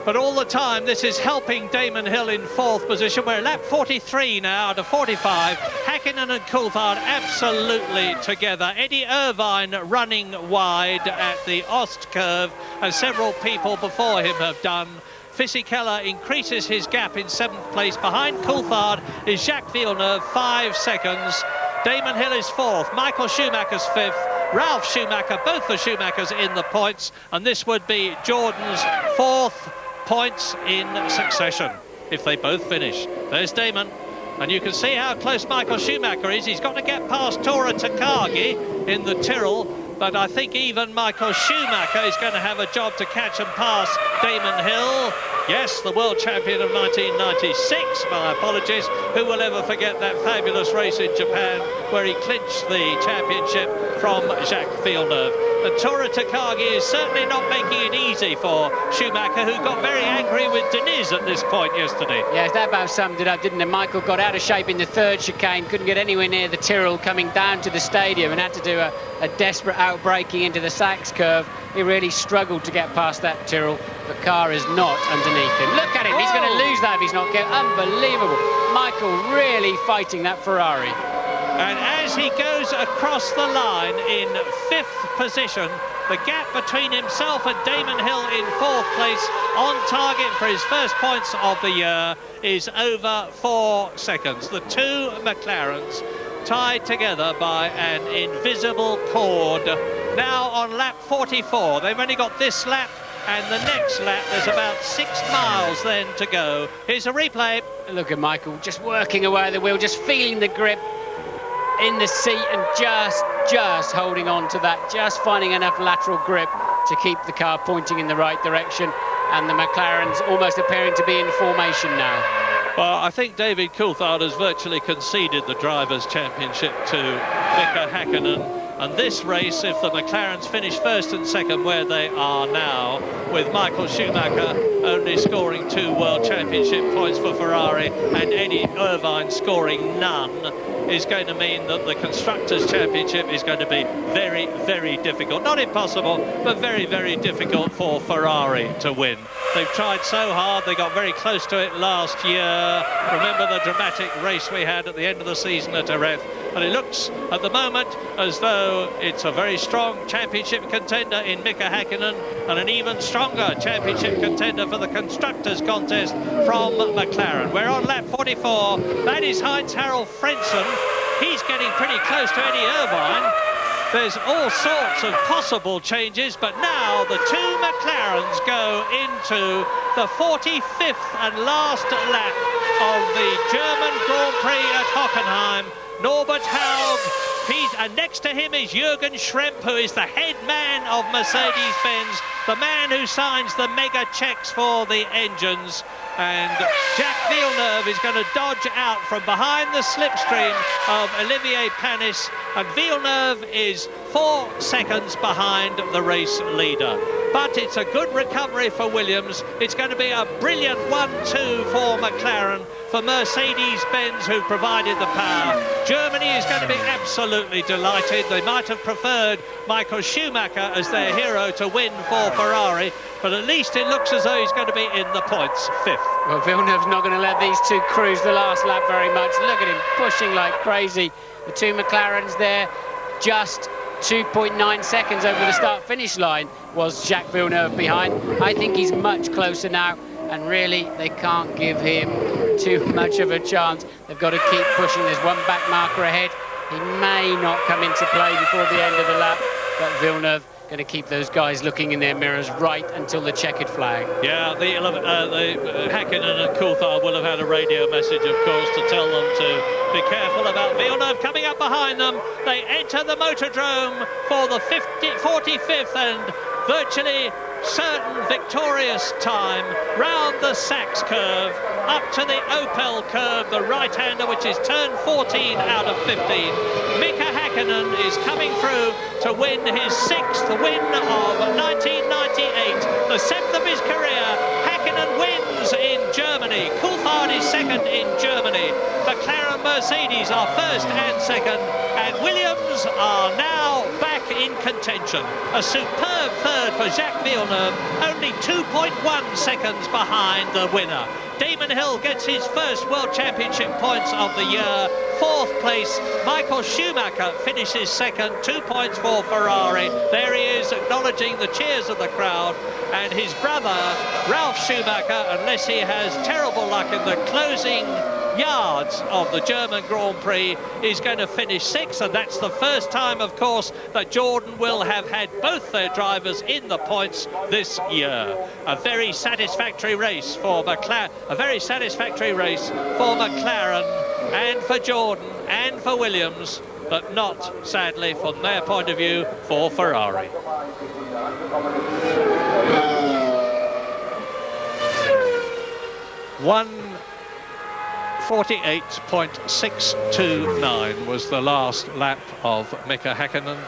But all the time, this is helping Damon Hill in 4th position. We're at lap 43 now out of 45. Häkkinen and Coulthard absolutely together. Eddie Irvine running wide at the Ost curve, as several people before him have done. Fisichella increases his gap in 7th place. Behind Coulthard is Jacques Villeneuve, 5 seconds. Damon Hill is 4th. Michael Schumacher's 5th. Ralf Schumacher, both the Schumachers in the points. And this would be Jordan's 4th points in succession if they both finish. There's Damon, and you can see how close Michael Schumacher is. He's got to get past Tora Takagi in the Tyrrell, but I think even Michael Schumacher is going to have a job to catch and pass Damon Hill. Yes, the world champion of 1996, my apologies. Who will ever forget that fabulous race in Japan where he clinched the championship from Jacques Villeneuve. And Tora Takagi is certainly not making it easy for Schumacher, who got very angry with Deniz at this point yesterday.
Yes, that about summed it up, didn't it? Michael got out of shape in the 3rd chicane, couldn't get anywhere near the Tyrrell coming down to the stadium, and had to do a desperate outbraking into the Sachs curve. He really struggled to get past that Tyrrell. The car is not underneath him. Look at him, He's going to lose that if he's not getting... Unbelievable. Michael really fighting that Ferrari.
And as he goes across the line in 5th position, the gap between himself and Damon Hill in 4th place, on target for his first points of the year, is over 4 seconds. The two McLarens tied together by an invisible cord. Now on lap 44. They've only got this lap and the next lap. There's about 6 miles then to go. Here's a replay.
Look at Michael just working away at the wheel, just feeling the grip in the seat and just holding on to that, just finding enough lateral grip to keep the car pointing in the right direction, and the McLaren's almost appearing to be in formation now.
Well, I think David Coulthard has virtually conceded the Drivers' Championship to Mika Häkkinen. And this race, if the McLarens finish 1st and 2nd where they are now, with Michael Schumacher only scoring 2 World Championship points for Ferrari and Eddie Irvine scoring none, is going to mean that the Constructors' Championship is going to be very, very difficult. Not impossible, but very, very difficult for Ferrari to win. They've tried so hard, they got very close to it last year. Remember the dramatic race we had at the end of the season at Jerez? And it looks at the moment as though it's a very strong championship contender in Mika Häkkinen and an even stronger championship contender for the Constructors' contest from McLaren. We're on lap 44. That is Heinz-Harald Frentzen. He's getting pretty close to Eddie Irvine. There's all sorts of possible changes, but now the two McLarens go into the 45th and last lap of the German Grand Prix at Hockenheim. Norbert Haug, and next to him is Jürgen Schremp, who is the head man of Mercedes-Benz, the man who signs the mega checks for the engines. And Jacques Villeneuve is going to dodge out from behind the slipstream of Olivier Panis, and Villeneuve is 4 seconds behind the race leader. But it's a good recovery for Williams. It's going to be a brilliant 1-2 for McLaren, for Mercedes-Benz, who provided the power. Germany is going to be absolutely delighted. They might have preferred Michael Schumacher as their hero to win for Ferrari, but at least it looks as though he's going to be in the points, 5th.
Well, Villeneuve's not going to let these two cruise the last lap very much. Look at him pushing like crazy. The two McLarens there, just 2.9 seconds over the start-finish line was Jacques Villeneuve behind. I think he's much closer now, and really they can't give him too much of a chance. They've got to keep pushing. There's one back marker ahead. He may not come into play before the end of the lap, but Villeneuve going to keep those guys looking in their mirrors right until the checkered flag.
Yeah, the Häkkinen and Coulthard will have had a radio message, of course, to tell them to be careful about Villeneuve coming up behind them. They enter the Motordrome for the 45th and virtually certain victorious time round the Sachs curve up to the Opel curve, the right-hander, which is turn 14 out of 15. Mika Häkkinen is coming through to win his 6th win of 1998, the 7th of his career. Häkkinen wins in Germany. Coulthard is 2nd in Germany. McLaren Mercedes are 1st and 2nd, and Williams are now back in contention. A superb 3rd for Jacques Villeneuve, only 2.1 seconds behind the winner. Damon Hill gets his first World Championship points of the year, 4th place. Michael Schumacher finishes 2nd, 2 points for Ferrari. There he is, acknowledging the cheers of the crowd. And his brother, Ralf Schumacher, unless he has terrible luck in the closing yards of the German Grand Prix, is going to finish 6th, and that's the first time, of course, that Jordan will have had both their drivers in the points this year. A very satisfactory race for McLaren, and for Jordan and for Williams, but not, sadly, from their point of view, for Ferrari. 1:48.629 was the last lap of Mika Häkkinen,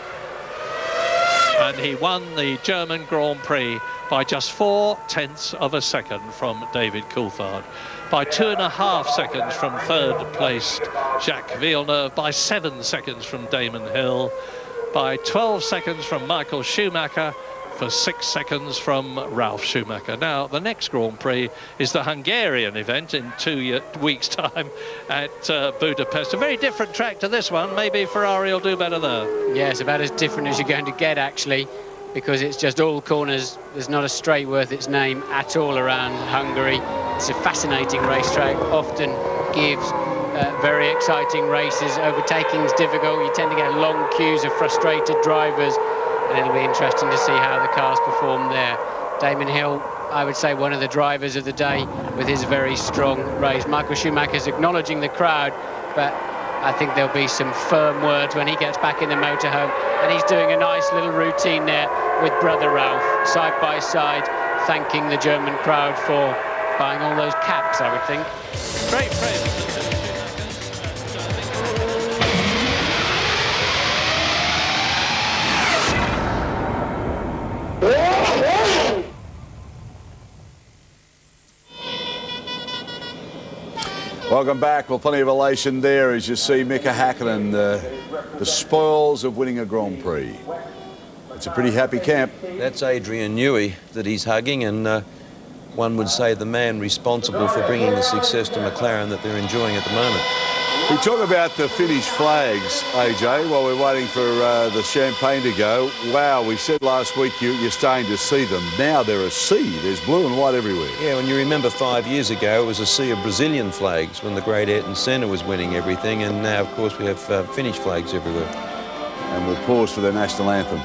and he won the German Grand Prix by just 0.4 of a second from David Coulthard, by 2.5 seconds from 3rd placed Jacques Villeneuve, by 7 seconds from Damon Hill, by 12 seconds from Michael Schumacher, for 6 seconds from Ralf Schumacher. Now, the next Grand Prix is the Hungarian event in 2 weeks' time at Budapest. A very different track to this one. Maybe Ferrari will do better there.
Yeah, it's about as different as you're going to get, actually, because it's just all corners. There's not a straight worth its name at all around Hungary. It's a fascinating racetrack, often gives very exciting races. Overtaking's difficult. You tend to get long queues of frustrated drivers, and it'll be interesting to see how the cars perform there. Damon Hill, I would say, one of the drivers of the day with his very strong race. Michael Schumacher's acknowledging the crowd, but I think there'll be some firm words when he gets back in the motorhome, and he's doing a nice little routine there with brother Ralf, side by side, thanking the German crowd for buying all those caps, I would think.
Great praise.
Welcome back. Well, plenty of elation there as you see Mika Häkkinen, the spoils of winning a Grand Prix. It's a pretty happy camp.
That's Adrian Newey that he's hugging, and one would say the man responsible for bringing the success to McLaren that they're enjoying at the moment.
We talk about the Finnish flags, AJ, while we're waiting for the champagne to go. Wow, we said last week you're starting to see them. Now they're a sea. There's blue and white everywhere.
Yeah, when you remember 5 years ago, it was a sea of Brazilian flags when the great Ayrton Senna was winning everything, and now, of course, we have Finnish flags everywhere.
And we'll pause for their national anthem.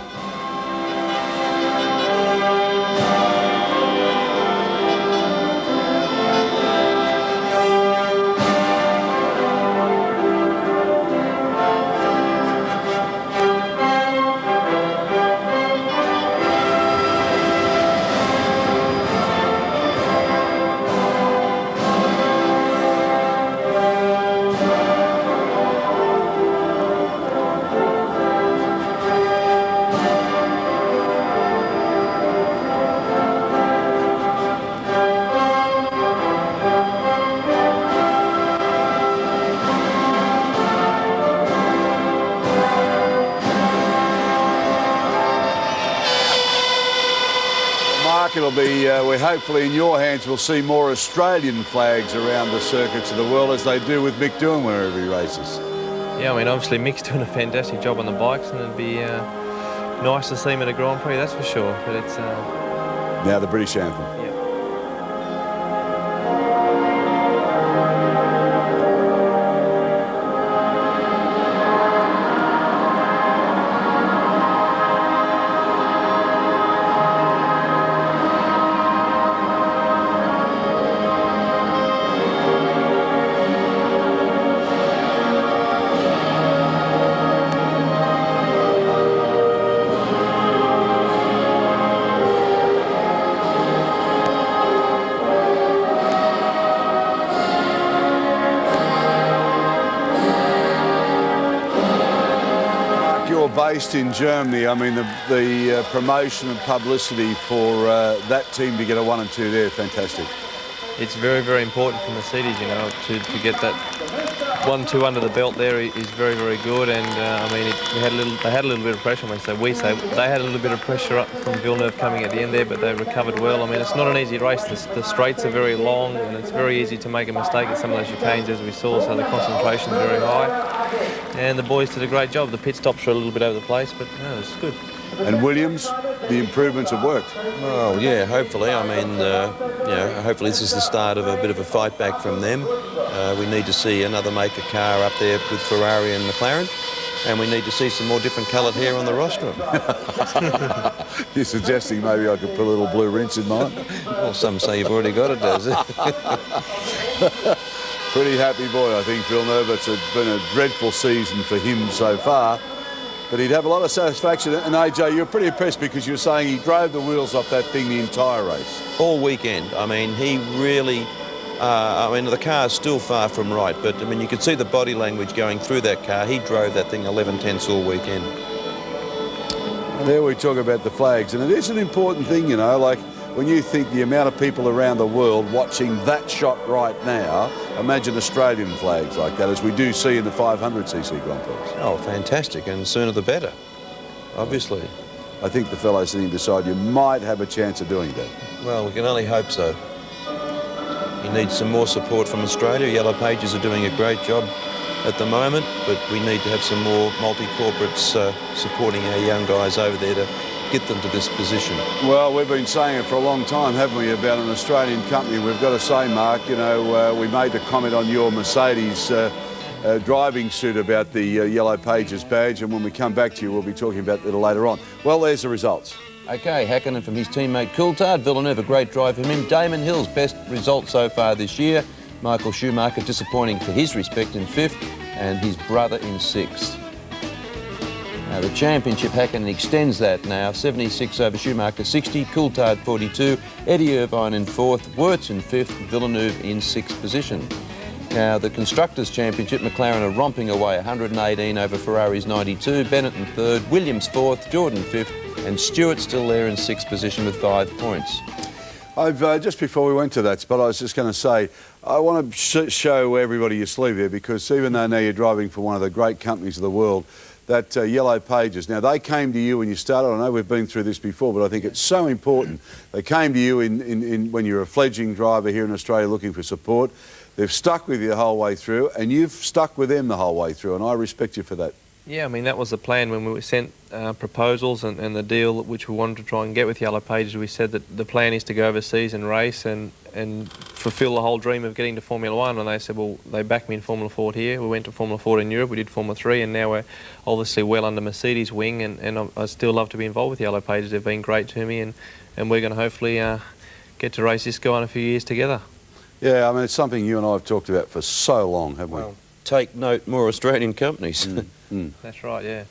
It'll be, we're hopefully in your hands, we'll see more Australian flags around the circuits of the world as they do with Mick Doohan wherever he races.
Yeah, I mean, obviously Mick's doing a fantastic job on the bikes, and it'd be nice to see him at a Grand Prix, that's for sure. But it's
now the British anthem. Based in Germany, I mean, the promotion and publicity for that team to get a 1 and 2 there, fantastic.
It's very, very important for Mercedes, you know, to get that 1-2 under the belt there is very, very good. And I mean, they had a little bit of pressure. When we say they had a little bit of pressure up from Villeneuve coming at the end there, but they recovered well. I mean, it's not an easy race. The straights are very long, and it's very easy to make a mistake at some of those chicanes, as we saw. So the concentration is very high. And the boys did a great job. The pit stops were a little bit over the place, but no, it's good.
And Williams, the improvements have worked.
Oh, yeah, hopefully. I mean, you know, hopefully this is the start of a bit of a fight back from them. We need to see another maker car up there with Ferrari and McLaren, and we need to see some more different coloured hair on the rostrum.
You're suggesting maybe I could put a little blue rinse in mine?
Well, some say you've already got it, does it?
Pretty happy boy, I think, Villeneuve. It's been a dreadful season for him so far, but he'd have a lot of satisfaction. And AJ, you're pretty impressed because you were saying he drove the wheels off that thing the entire race.
All weekend. I mean, he really... I mean, the car's still far from right, but I mean, you could see the body language going through that car. He drove that thing 11/10 all weekend.
And there we talk about the flags, and it is an important thing, you know, like when you think the amount of people around the world watching that shot right now, imagine Australian flags like that, as we do see in the 500cc Grand Prix.
Oh, fantastic, and sooner the better, obviously.
I think the fellow sitting beside you might have a chance of doing that.
Well, we can only hope so. He needs some more support from Australia. Yellow Pages are doing a great job at the moment, but we need to have some more multi-corporates supporting our young guys over there to get them to this position.
Well, we've been saying it for a long time, haven't we, about an Australian company. We've got to say, Mark, you know, we made the comment on your Mercedes driving suit about the Yellow Pages badge, and when we come back to you, we'll be talking about that later on. Well, there's the results.
Okay, Hakkinen from his teammate Coulthard. Villeneuve, a great drive from him. Damon Hill's best result so far this year. Michael Schumacher disappointing for his respect in 5th, and his brother in 6th. Now the championship, Hakkinen extends that now. 76 over Schumacher, 60. Coulthard 42. Eddie Irvine in 4th. Wirtz in 5th. Villeneuve in 6th position. Now the Constructors' Championship, McLaren are romping away, 118 over Ferrari's 92. Bennett in 3rd. Williams 4th. Jordan 5th. And Stewart still there in 6th position with 5 points.
Just before we went to that spot, I was just going to say, I want to show everybody your sleeve here, because even though now you're driving for one of the great companies of the world, that Yellow Pages, now they came to you when you started. I know we've been through this before, but I think it's so important. They came to you when you're a fledgling driver here in Australia looking for support. They've stuck with you the whole way through, and you've stuck with them the whole way through, and I respect you for that.
Yeah, I mean, that was the plan when we sent proposals and the deal which we wanted to try and get with Yellow Pages. We said that the plan is to go overseas and race and fulfil the whole dream of getting to Formula 1. And they said, well, they backed me in Formula Ford here. We went to Formula Ford in Europe. We did Formula 3, and now we're obviously well under Mercedes' wing. And I still love to be involved with Yellow Pages. They've been great to me, and we're going to hopefully get to race this guy in a few years together.
Yeah, I mean, it's something you and I have talked about for so long, haven't we?
Take note, more Australian companies.
That's right, yeah.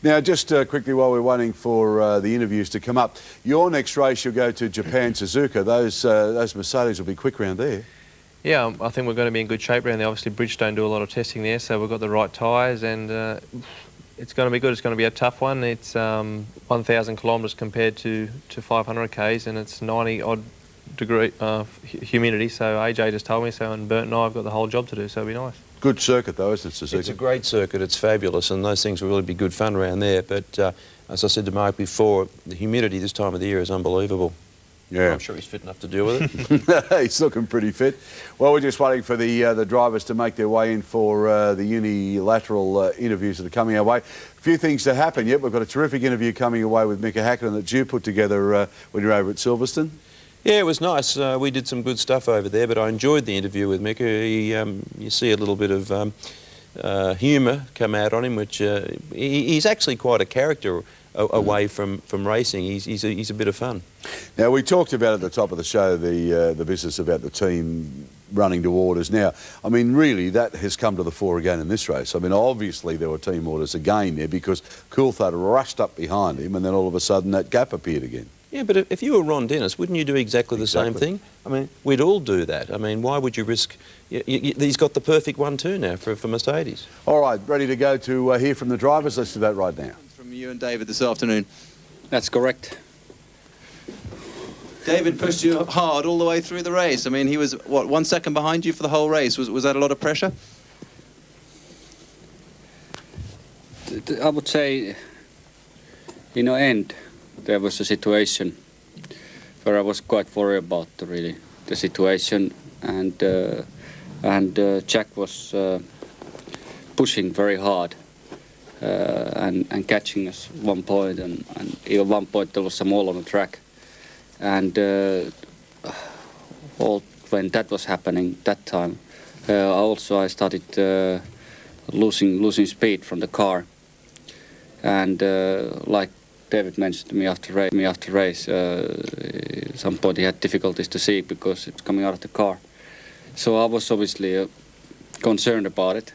Now, just quickly while we're waiting for the interviews to come up, your next race you'll go to Japan, Suzuka. Those Mercedes will be quick round there.
Yeah, I think we're going to be in good shape around there. Obviously, Bridgestone do a lot of testing there, so we've got the right tyres, and it's going to be good. It's going to be a tough one. It's 1,000 kilometres compared to 500 k's, and it's 90-odd degree humidity. So AJ just told me so, and Bert and I have got the whole job to do, so it'll be nice.
Good circuit though, isn't it, Suzuka?
It's a great circuit, it's fabulous, and those things will really be good fun around there. But as I said to Mark before, the humidity this time of the year is unbelievable.
Yeah.
I'm sure he's fit enough to deal with it.
He's looking pretty fit. Well, we're just waiting for the drivers to make their way in for the unilateral interviews that are coming our way. A few things to happen yet. We've got a terrific interview coming away with Mika Hakkinen that you put together when you were over at Silverstone.
Yeah, it was nice. We did some good stuff over there, but I enjoyed the interview with Mika. You see a little bit of humour come out on him, which he's actually quite a character away from racing. He's a bit of fun.
Now, we talked about at the top of the show the business about the team running to orders. Now, I mean, really, that has come to the fore again in this race. I mean, obviously there were team orders again there because Coulthard rushed up behind him, and then all of a sudden that gap appeared again.
Yeah, but if you were Ron Dennis, wouldn't you do exactly the same thing? I mean, we'd all do that. I mean, why would you risk... He's got the perfect 1-2 now for Mercedes.
All right, ready to go to hear from the drivers? Let's do that right now.
From you and David this afternoon.
That's correct.
David pushed you hard all the way through the race. I mean, he was, what, 1 second behind you for the whole race. Was that a lot of pressure?
I would say, in the end, there was a situation where I was quite worried about the situation, and Jack was pushing very hard and catching us 1 point, and even 1 point there was some all on the track, and when that was happening that time, I started losing speed from the car, and like David mentioned to me after race, some point he had difficulties to see because it's coming out of the car. So I was obviously concerned about it,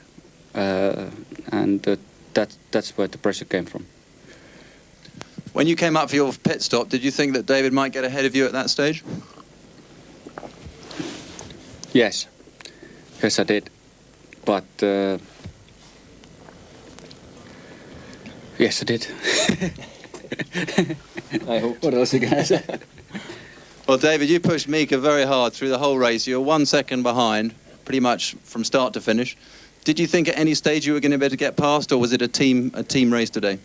and that's where the pressure came from.
When you came up for your pit stop, did you think that David might get ahead of you at that stage?
Yes, I did, but yes, I did. I hope. What else are you going to say?
Well, David, you pushed Mika very hard through the whole race. You were 1 second behind, pretty much from start to finish. Did you think at any stage you were going to be able to get past, or was it a team race today?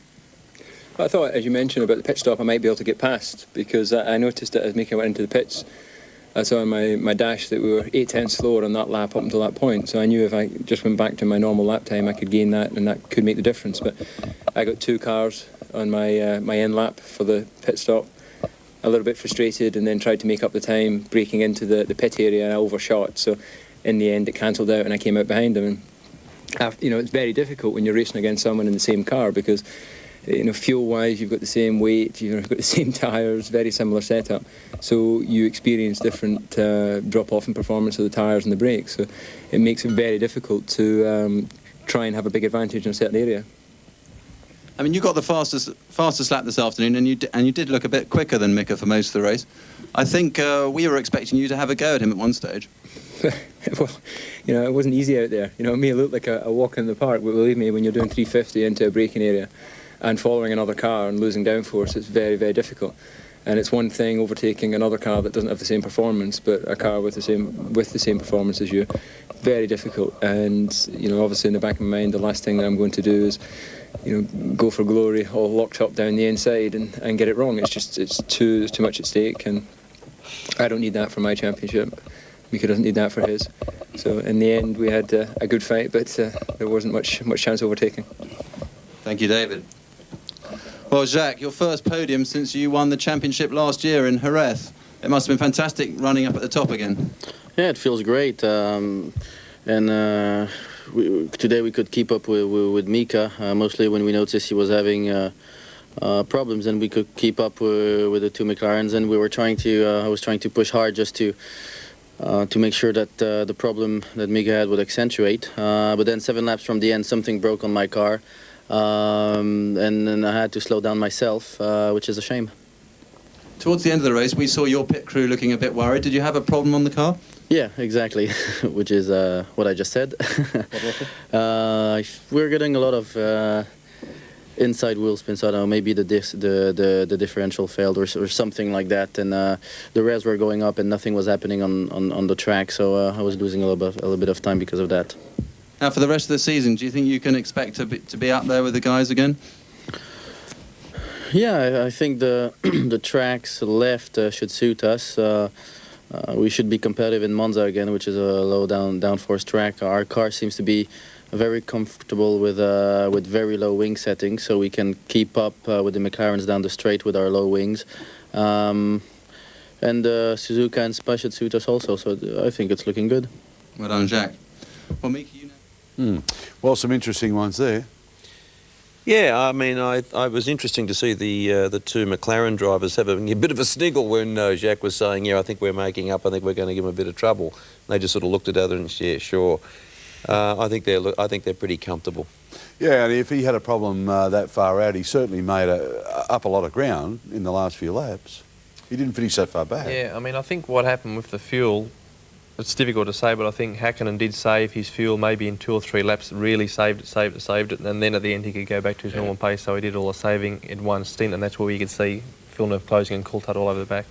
I thought, as you mentioned about the pit stop, I might be able to get past, because I noticed that as Mika went into the pits, I saw in my dash that we were 8/10 slower on that lap up until that point. So I knew if I just went back to my normal lap time, I could gain that, and that could make the difference. But I got 2 cars on my my end lap for the pit stop, a little bit frustrated, and then tried to make up the time breaking into the pit area, and I overshot. So in the end, it cancelled out, and I came out behind them. And after, it's very difficult when you're racing against someone in the same car, because fuel-wise, you've got the same weight, you've got the same tyres, very similar setup. So you experience different drop-off in performance of the tyres and the brakes. So it makes it very difficult to try and have a big advantage in a certain area.
I mean, you got the fastest lap this afternoon, and you did look a bit quicker than Mika for most of the race. I think we were expecting you to have a go at him at one stage.
Well, it wasn't easy out there. It may look like a walk in the park, but believe me, when you're doing 350 into a braking area and following another car and losing downforce, it's very, very difficult. And it's one thing overtaking another car that doesn't have the same performance, but a car with the same performance as you, very difficult. And obviously in the back of my mind, the last thing that I'm going to do is go for glory, all locked up down the inside and get it wrong. It's too much at stake, and I don't need that for my championship. Mika doesn't need that for his. So in the end, we had a good fight, but there wasn't much chance of overtaking.
Thank you, David. Well, Jacques, your first podium since you won the championship last year in Jerez. It must have been fantastic running up at the top again.
Yeah, it feels great. Today we could keep up with Mika, mostly when we noticed he was having problems, and we could keep up with the 2 McLarens, and we were trying to. I was trying to push hard just to make sure that the problem that Mika had would accentuate. But then 7 laps from the end, something broke on my car, and then I had to slow down myself, which is a shame.
Towards the end of the race, we saw your pit crew looking a bit worried. Did you have a problem on the car?
Yeah, exactly, which is what I just said.
What was it?
We're getting a lot of inside wheel spin, so I don't know, maybe the differential failed or something like that, and the revs were going up and nothing was happening on the track, so I was losing a little bit of time because of that.
Now, for the rest of the season, do you think you can expect to be up there with the guys again?
Yeah, I think the tracks left should suit us. We should be competitive in Monza again, which is a low downforce track. Our car seems to be very comfortable with very low wing settings, so we can keep up with the McLarens down the straight with our low wings. And Suzuka and Spa should suit us also, so I think it's looking good.
Well done, Jacques. Well, Mika,
Well, some interesting ones there.
Yeah, I mean, I was interesting to see the 2 McLaren drivers having a bit of a sniggle when Jacques was saying, yeah, I think we're making up, I think we're going to give them a bit of trouble. They just sort of looked at other and yeah, sure. I think they're pretty comfortable.
Yeah, and if he had a problem that far out, he certainly made up a lot of ground in the last few laps. He didn't finish that far back.
Yeah, I mean, I think what happened with the fuel, it's difficult to say, but I think Häkkinen did save his fuel maybe in 2 or 3 laps, really saved it, and then at the end he could go back to his normal pace, so he did all the saving in one stint, and that's where you could see Villeneuve closing and Coulthard all over the back.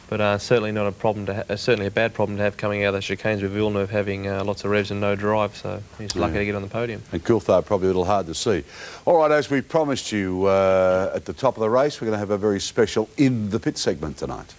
But certainly not a problem certainly a bad problem to have coming out of the chicanes with Villeneuve having lots of revs and no drive, so he's lucky to get on the podium.
And Coulthard probably a little hard to see. All right, as we promised you at the top of the race, we're going to have a very special In the Pit segment tonight.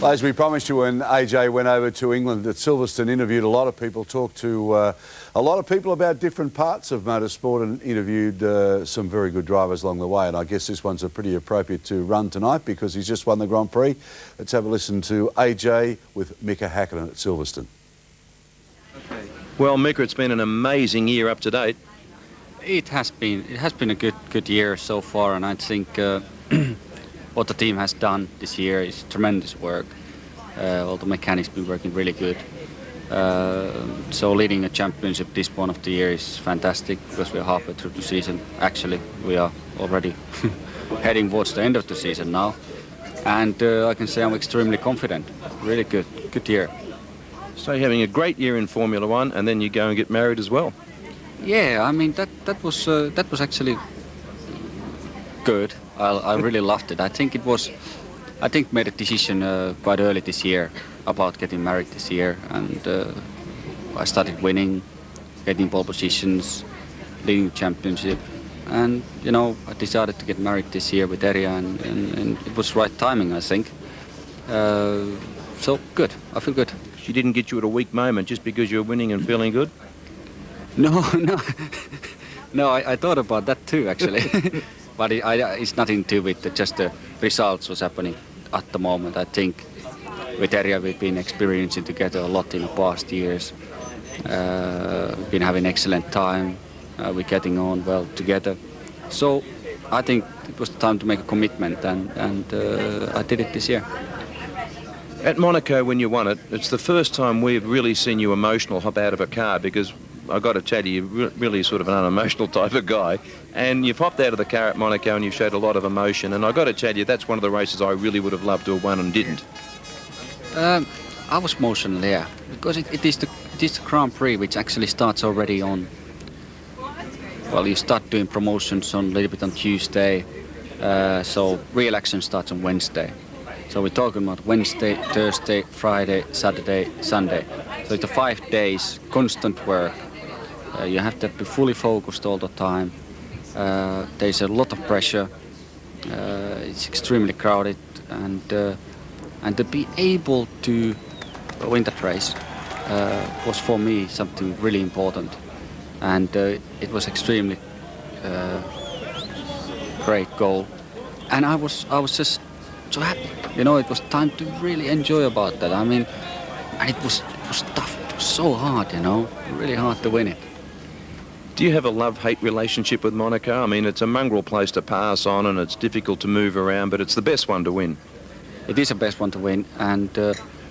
As we promised you, when AJ went over to England at Silverstone, interviewed a lot of people, talked to a lot of people about different parts of motorsport, and interviewed some very good drivers along the way. And I guess this one's pretty appropriate to run tonight because he's just won the Grand Prix. Let's have a listen to AJ with Mika Häkkinen at Silverstone.
Okay. Well, Mika, it's been an amazing year up to date.
It has been a good year so far, and I think what the team has done this year is tremendous work. All the mechanics been working really good. So leading a championship this point of the year is fantastic because we are halfway through the season. Actually, we are already heading towards the end of the season now. And I can say I'm extremely confident. Really good year.
So you're having a great year in Formula One, and then you go and get married as well.
Yeah, I mean that was actually good. I really loved it. I think made a decision quite early this year about getting married this year, and I started winning, getting pole positions, leading championship, and you know I decided to get married this year with Erja, and it was right timing, I think. So good. I feel good.
She didn't get you at a weak moment just because you're winning and feeling good?
No. No, I thought about that too, actually. But it's nothing to do with just the results what's happening at the moment. I think with Erja we've been experiencing together a lot in the past years. We've been having excellent time. We're getting on well together. So I think it was time to make a commitment, and I did it this year.
At Monaco, when you won it, it's the first time we've really seen you emotional hop out of a car, because I've got to tell you, you're really sort of an unemotional type of guy. And you've hopped out of the car at Monaco and you've showed a lot of emotion. And I've got to tell you, that's one of the races I really would have loved to have won and didn't.
I was emotional, yeah, because it is the Grand Prix, which actually starts already on. Well, you start doing promotions on a little bit on Tuesday, so real action starts on Wednesday. So we're talking about Wednesday, Thursday, Friday, Saturday, Sunday. So it's 5 days, constant work. You have to be fully focused all the time. There's a lot of pressure. It's extremely crowded, and to be able to win that race was for me something really important, and it was extremely great goal, and I was just so happy. You know, it was time to really enjoy about that. I mean, and it was tough. It was so hard, you know, really hard to win it.
Do you have a love-hate relationship with Monaco? I mean, it's a mongrel place to pass on and it's difficult to move around, but it's the best one to win.
It is the best one to win, and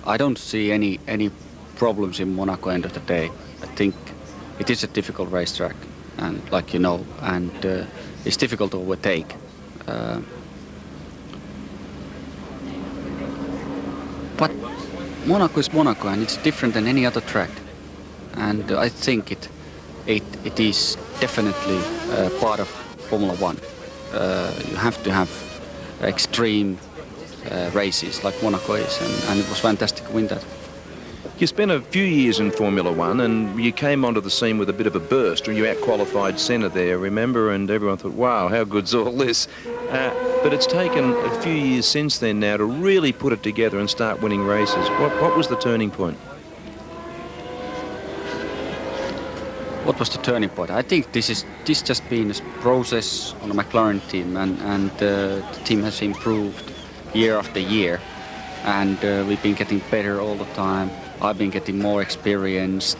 I don't see any problems in Monaco end of the day. I think it is a difficult racetrack, and like you know, and it's difficult to overtake. But Monaco is Monaco, and it's different than any other track. And I think it is definitely part of Formula One. You have to have extreme races like Monaco is, and it was fantastic to win that.
You spent a few years in Formula One and you came onto the scene with a bit of a burst, and you out-qualified Senna there, remember? And everyone thought, wow, how good's all this? But it's taken a few years since then now to really put it together and start winning races. What was the turning point?
What was the turning point? I think this just been a process on the McLaren team, and the team has improved year after year, and we've been getting better all the time. I've been getting more experienced,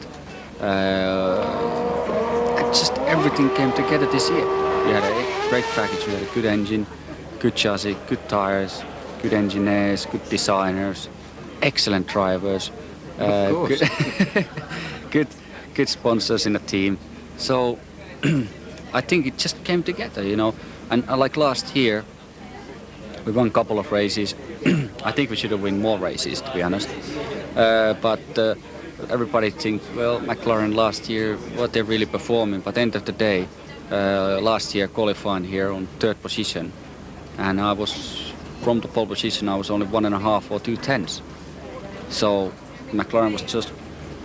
and just everything came together this year. We had a great package, we had a good engine, good chassis, good tires, good engineers, good designers, excellent drivers, good sponsors in the team. So I think it just came together, you know. And like last year, we won a couple of races. I think we should have won more races, to be honest. But everybody thinks, well, McLaren last year, what they're really performing. But at the end of the day, last year qualifying here on 3rd position. And I was, from the pole position, I was only 1.5 or 2 tenths. So McLaren was just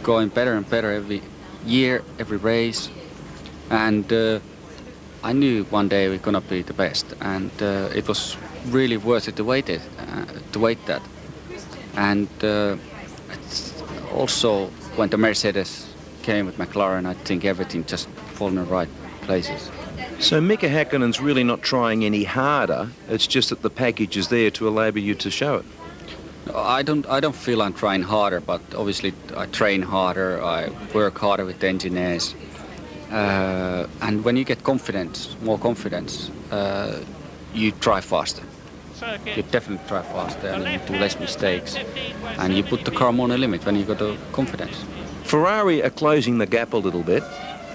going better and better every year, every race. And I knew one day we're going to be the best. And it was really worth it to wait that. And also when the Mercedes came with McLaren, I think everything just fell in the right places.
So Mika Häkkinen's really not trying any harder. It's just that the package is there to enable you to show it.
I don't feel I'm trying harder, but obviously I train harder. I work harder with the engineers. And when you get confidence, more confidence, you try faster. You definitely try faster and you do less mistakes. And you put the car more on the limit when you got the confidence.
Ferrari are closing the gap a little bit.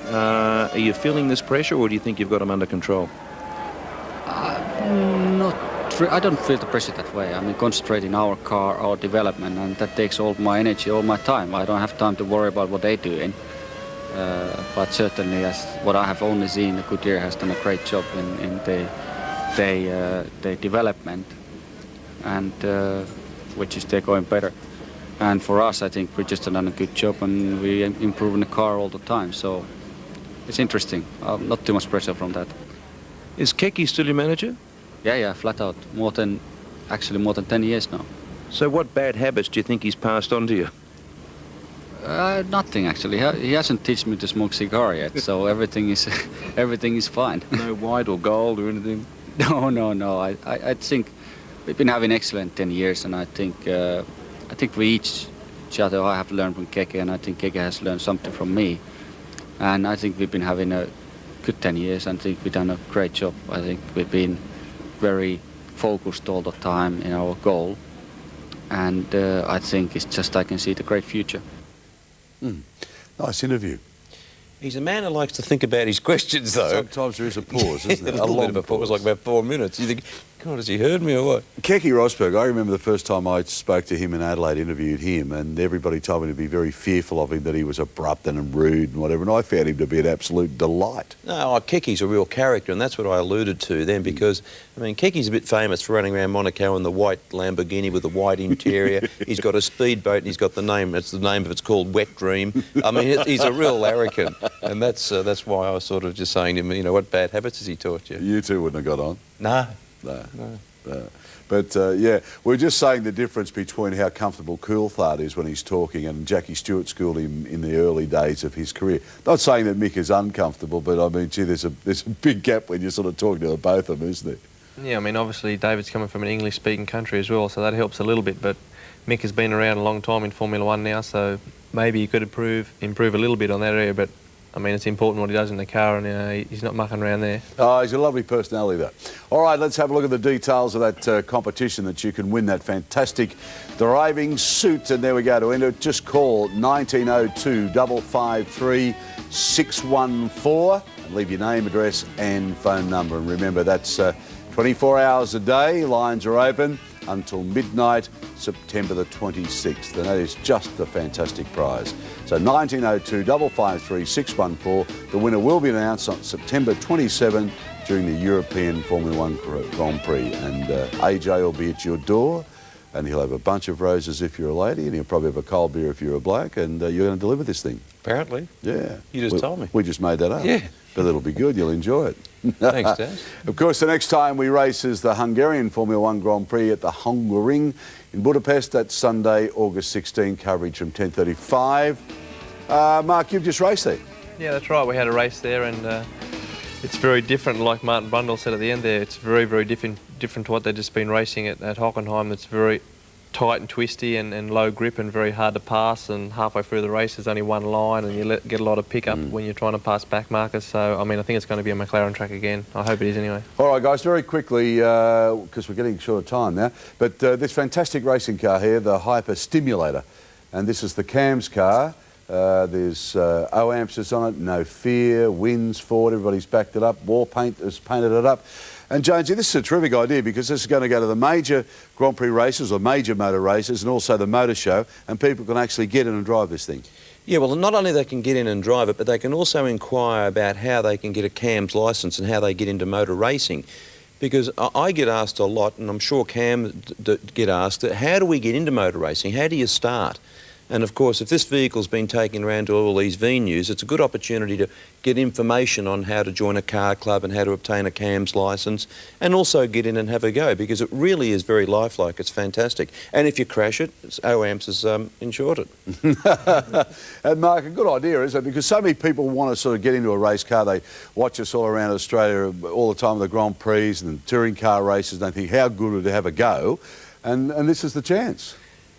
Are you feeling this pressure, or do you think you've got them under control?
I don't feel the pressure that way. I mean, concentrating our car, our development, and that takes all my energy, all my time. I don't have time to worry about what they're doing. but certainly, as what I have only seen, Goodyear has done a great job in their development, and which is they're going better. And for us, I think we just done a good job, and we improving the car all the time. So it's interesting. Not too much pressure from that.
Is Keke still your manager?
Yeah, flat out. Actually more than 10 years now.
So what bad habits do you think he's passed on to you?
Nothing actually. He hasn't taught me to smoke cigar yet, so everything is fine.
No white or gold or anything?
No. I think we've been having excellent 10 years, and I think we each other I have learned from Keke, and I think Keke has learned something from me. And I think we've been having a good 10 years, and I think we've done a great job. I think we've been very focused all the time in our goal, and I think it's just I can see the great future.
Nice interview.
He's a man who likes to think about his questions, though.
Sometimes there is a pause, isn't there?
A little bit of a pause, like about 4 minutes. You think, God, has he heard me or what?
Keke Rosberg, I remember the first time I spoke to him in Adelaide, interviewed him, and everybody told me to be very fearful of him, that he was abrupt and rude and whatever, and I found him to be an absolute delight.
No, Keke's a real character, and that's what I alluded to then, because, I mean, Keke's a bit famous for running around Monaco in the white Lamborghini with the white interior. He's got a speedboat, and he's got the name, it's called Wet Dream. I mean, he's a real larrikin, and that's why I was sort of just saying to him, you know, what bad habits has he taught you?
You two wouldn't have got on.
No.
But, yeah, we're just saying the difference between how comfortable Coulthard is when he's talking, and Jackie Stewart schooled him in the early days of his career. Not saying that Mick is uncomfortable, but, I mean, gee, there's a big gap when you're sort of talking to both of them, isn't there?
Yeah, I mean, obviously David's coming from an English-speaking country as well, so that helps a little bit, but Mick has been around a long time in Formula One now, so maybe he could improve a little bit on that area, but I mean, it's important what he does in the car, and he's not mucking around there.
Oh, he's a lovely personality, though. All right, let's have a look at the details of that competition, that you can win that fantastic driving suit. And there we go. To enter, just call 1902 553 614 and leave your name, address and phone number. And remember, that's 24 hours a day. Lines are open until midnight, September the 26th. And that is just a fantastic prize. So 1902 553 614. The winner will be announced on September 27 during the European Formula One Grand Prix. And AJ will be at your door, and he'll have a bunch of roses if you're a lady, and he'll probably have a cold beer if you're a bloke, and you're going to deliver this thing.
Apparently.
Yeah.
You just told me.
We just made that up.
Yeah.
But it'll be good. You'll enjoy it.
Thanks, Dad.
Of course, the next time we race is the Hungarian Formula One Grand Prix at the Hungaroring in Budapest. That's Sunday, August 16. Coverage from 10:35. Mark, you've just raced there.
Yeah, that's right. We had a race there, and it's very different. Like Martin Brundle said at the end there, it's very, very different to what they've just been racing at Hockenheim. It's very tight and twisty and low grip and very hard to pass, and halfway through the race there's only one line, and you get a lot of pickup when you're trying to pass back markers. So I mean, I think it's going to be a McLaren track again. I hope it is anyway. All
right, guys, very quickly, because we're getting short of time now, but this fantastic racing car here, the Hyper Stimulator, and this is the Cam's car. There's O-amps on it, no fear, wins forward, everybody's backed it up, War Paint has painted it up. And Jonesy, this is a terrific idea, because this is going to go to the major Grand Prix races or major motor races, and also the motor show, and people can actually get in and drive this thing.
Yeah, well, not only they can get in and drive it, but they can also inquire about how they can get a CAMS licence and how they get into motor racing. Because I get asked a lot, and I'm sure Cam get asked, how do we get into motor racing? How do you start? And of course, if this vehicle's been taken around to all these venues, it's a good opportunity to get information on how to join a car club and how to obtain a CAMS licence, and also get in and have a go, because it really is very lifelike. It's fantastic. And if you crash it, O-amps has insured it.
And Mark, a good idea, isn't it? Because so many people want to sort of get into a race car. They watch us all around Australia all the time with the Grand Prix and the touring car races, and they think, how good would it have a go? And this is the chance.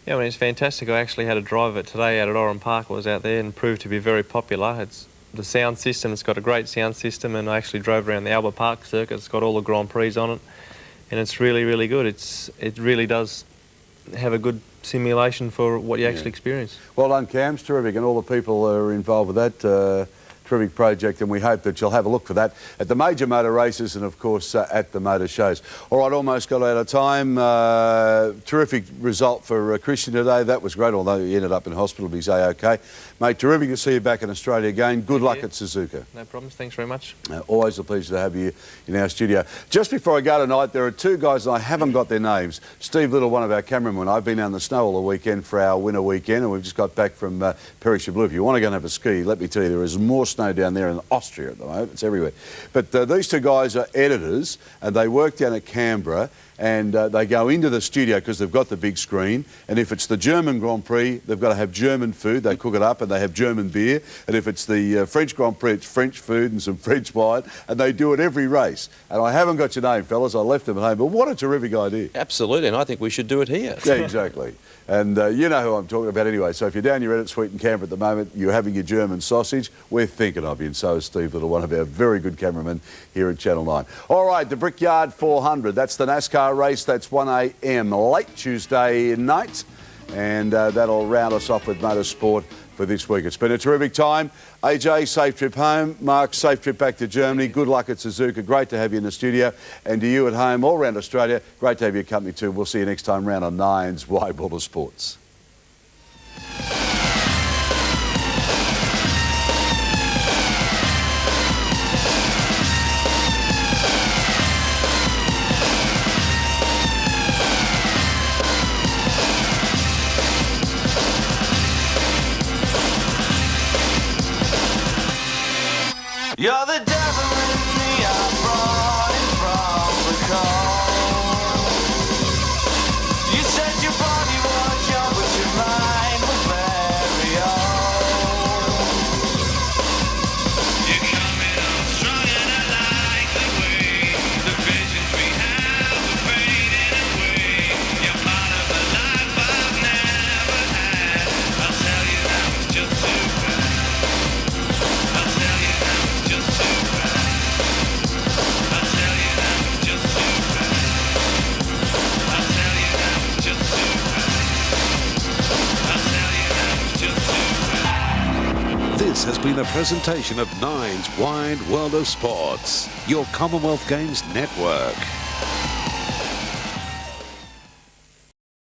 Yeah, I mean, it's fantastic. I actually had a drive of it today out at Oran Park. I was out there and proved to be very popular. It's the sound system, it's got a great sound system, and I actually drove around the Albert Park circuit. It's got all the Grand Prix on it, and it's really, really good. It really does have a good simulation for what you actually experience.
Well done, Cams, terrific, and all the people that are involved with that. terrific project, and we hope that you'll have a look for that at the major motor races and, of course, at the motor shows. All right, almost got out of time. Terrific result for Christian today. That was great, although he ended up in hospital, but he's A-OK. Mate, terrific to see you back in Australia again. Good luck at Suzuka.
No problems. Thanks very much.
Always a pleasure to have you in our studio. Just before I go tonight, there are two guys, and I haven't got their names. Steve Little, one of our cameramen. I've been out in the snow all the weekend for our winter weekend, and we've just got back from Prix. If you want to go and have a ski, let me tell you, there is more snow down there in Austria at the moment. It's everywhere. But these two guys are editors, and they work down at Canberra, and they go into the studio because they've got the big screen, and if it's the German Grand Prix, they've got to have German food. They cook it up and they have German beer, and if it's the French Grand Prix, it's French food and some French wine, and they do it every race. And I haven't got your name, fellas. I left them at home, but what a terrific idea.
Absolutely, and I think we should do it here.
Yeah, exactly. And you know who I'm talking about anyway. So if you're down your Edit Suite in Canberra at the moment, you're having your German sausage, we're thinking of you. And so is Steve Little, one of our very good cameramen here at Channel 9. All right, the Brickyard 400. That's the NASCAR race. That's 1 a.m. late Tuesday night. And that'll round us off with motorsport for this week. It's been a terrific time. AJ, safe trip home. Mark, safe trip back to Germany. Good luck at Suzuka. Great to have you in the studio. And to you at home, all around Australia, great to have your company too. We'll see you next time round on Nine's Wide World of Sports.
You're the devil in me, I brought it from the cold. You said your body was young, but your mind was very old. You're coming on strong and I like the way the visions we have are fading away. You're part of the life I've never had. I'll tell you that was just too bad. I'll tell you that was just too bad. I'll tell you that was just too bad. I'll tell you that was just too bad. I'll tell you that was just too bad.
This has been a presentation of Nine's Wide World of Sports, your Commonwealth Games network.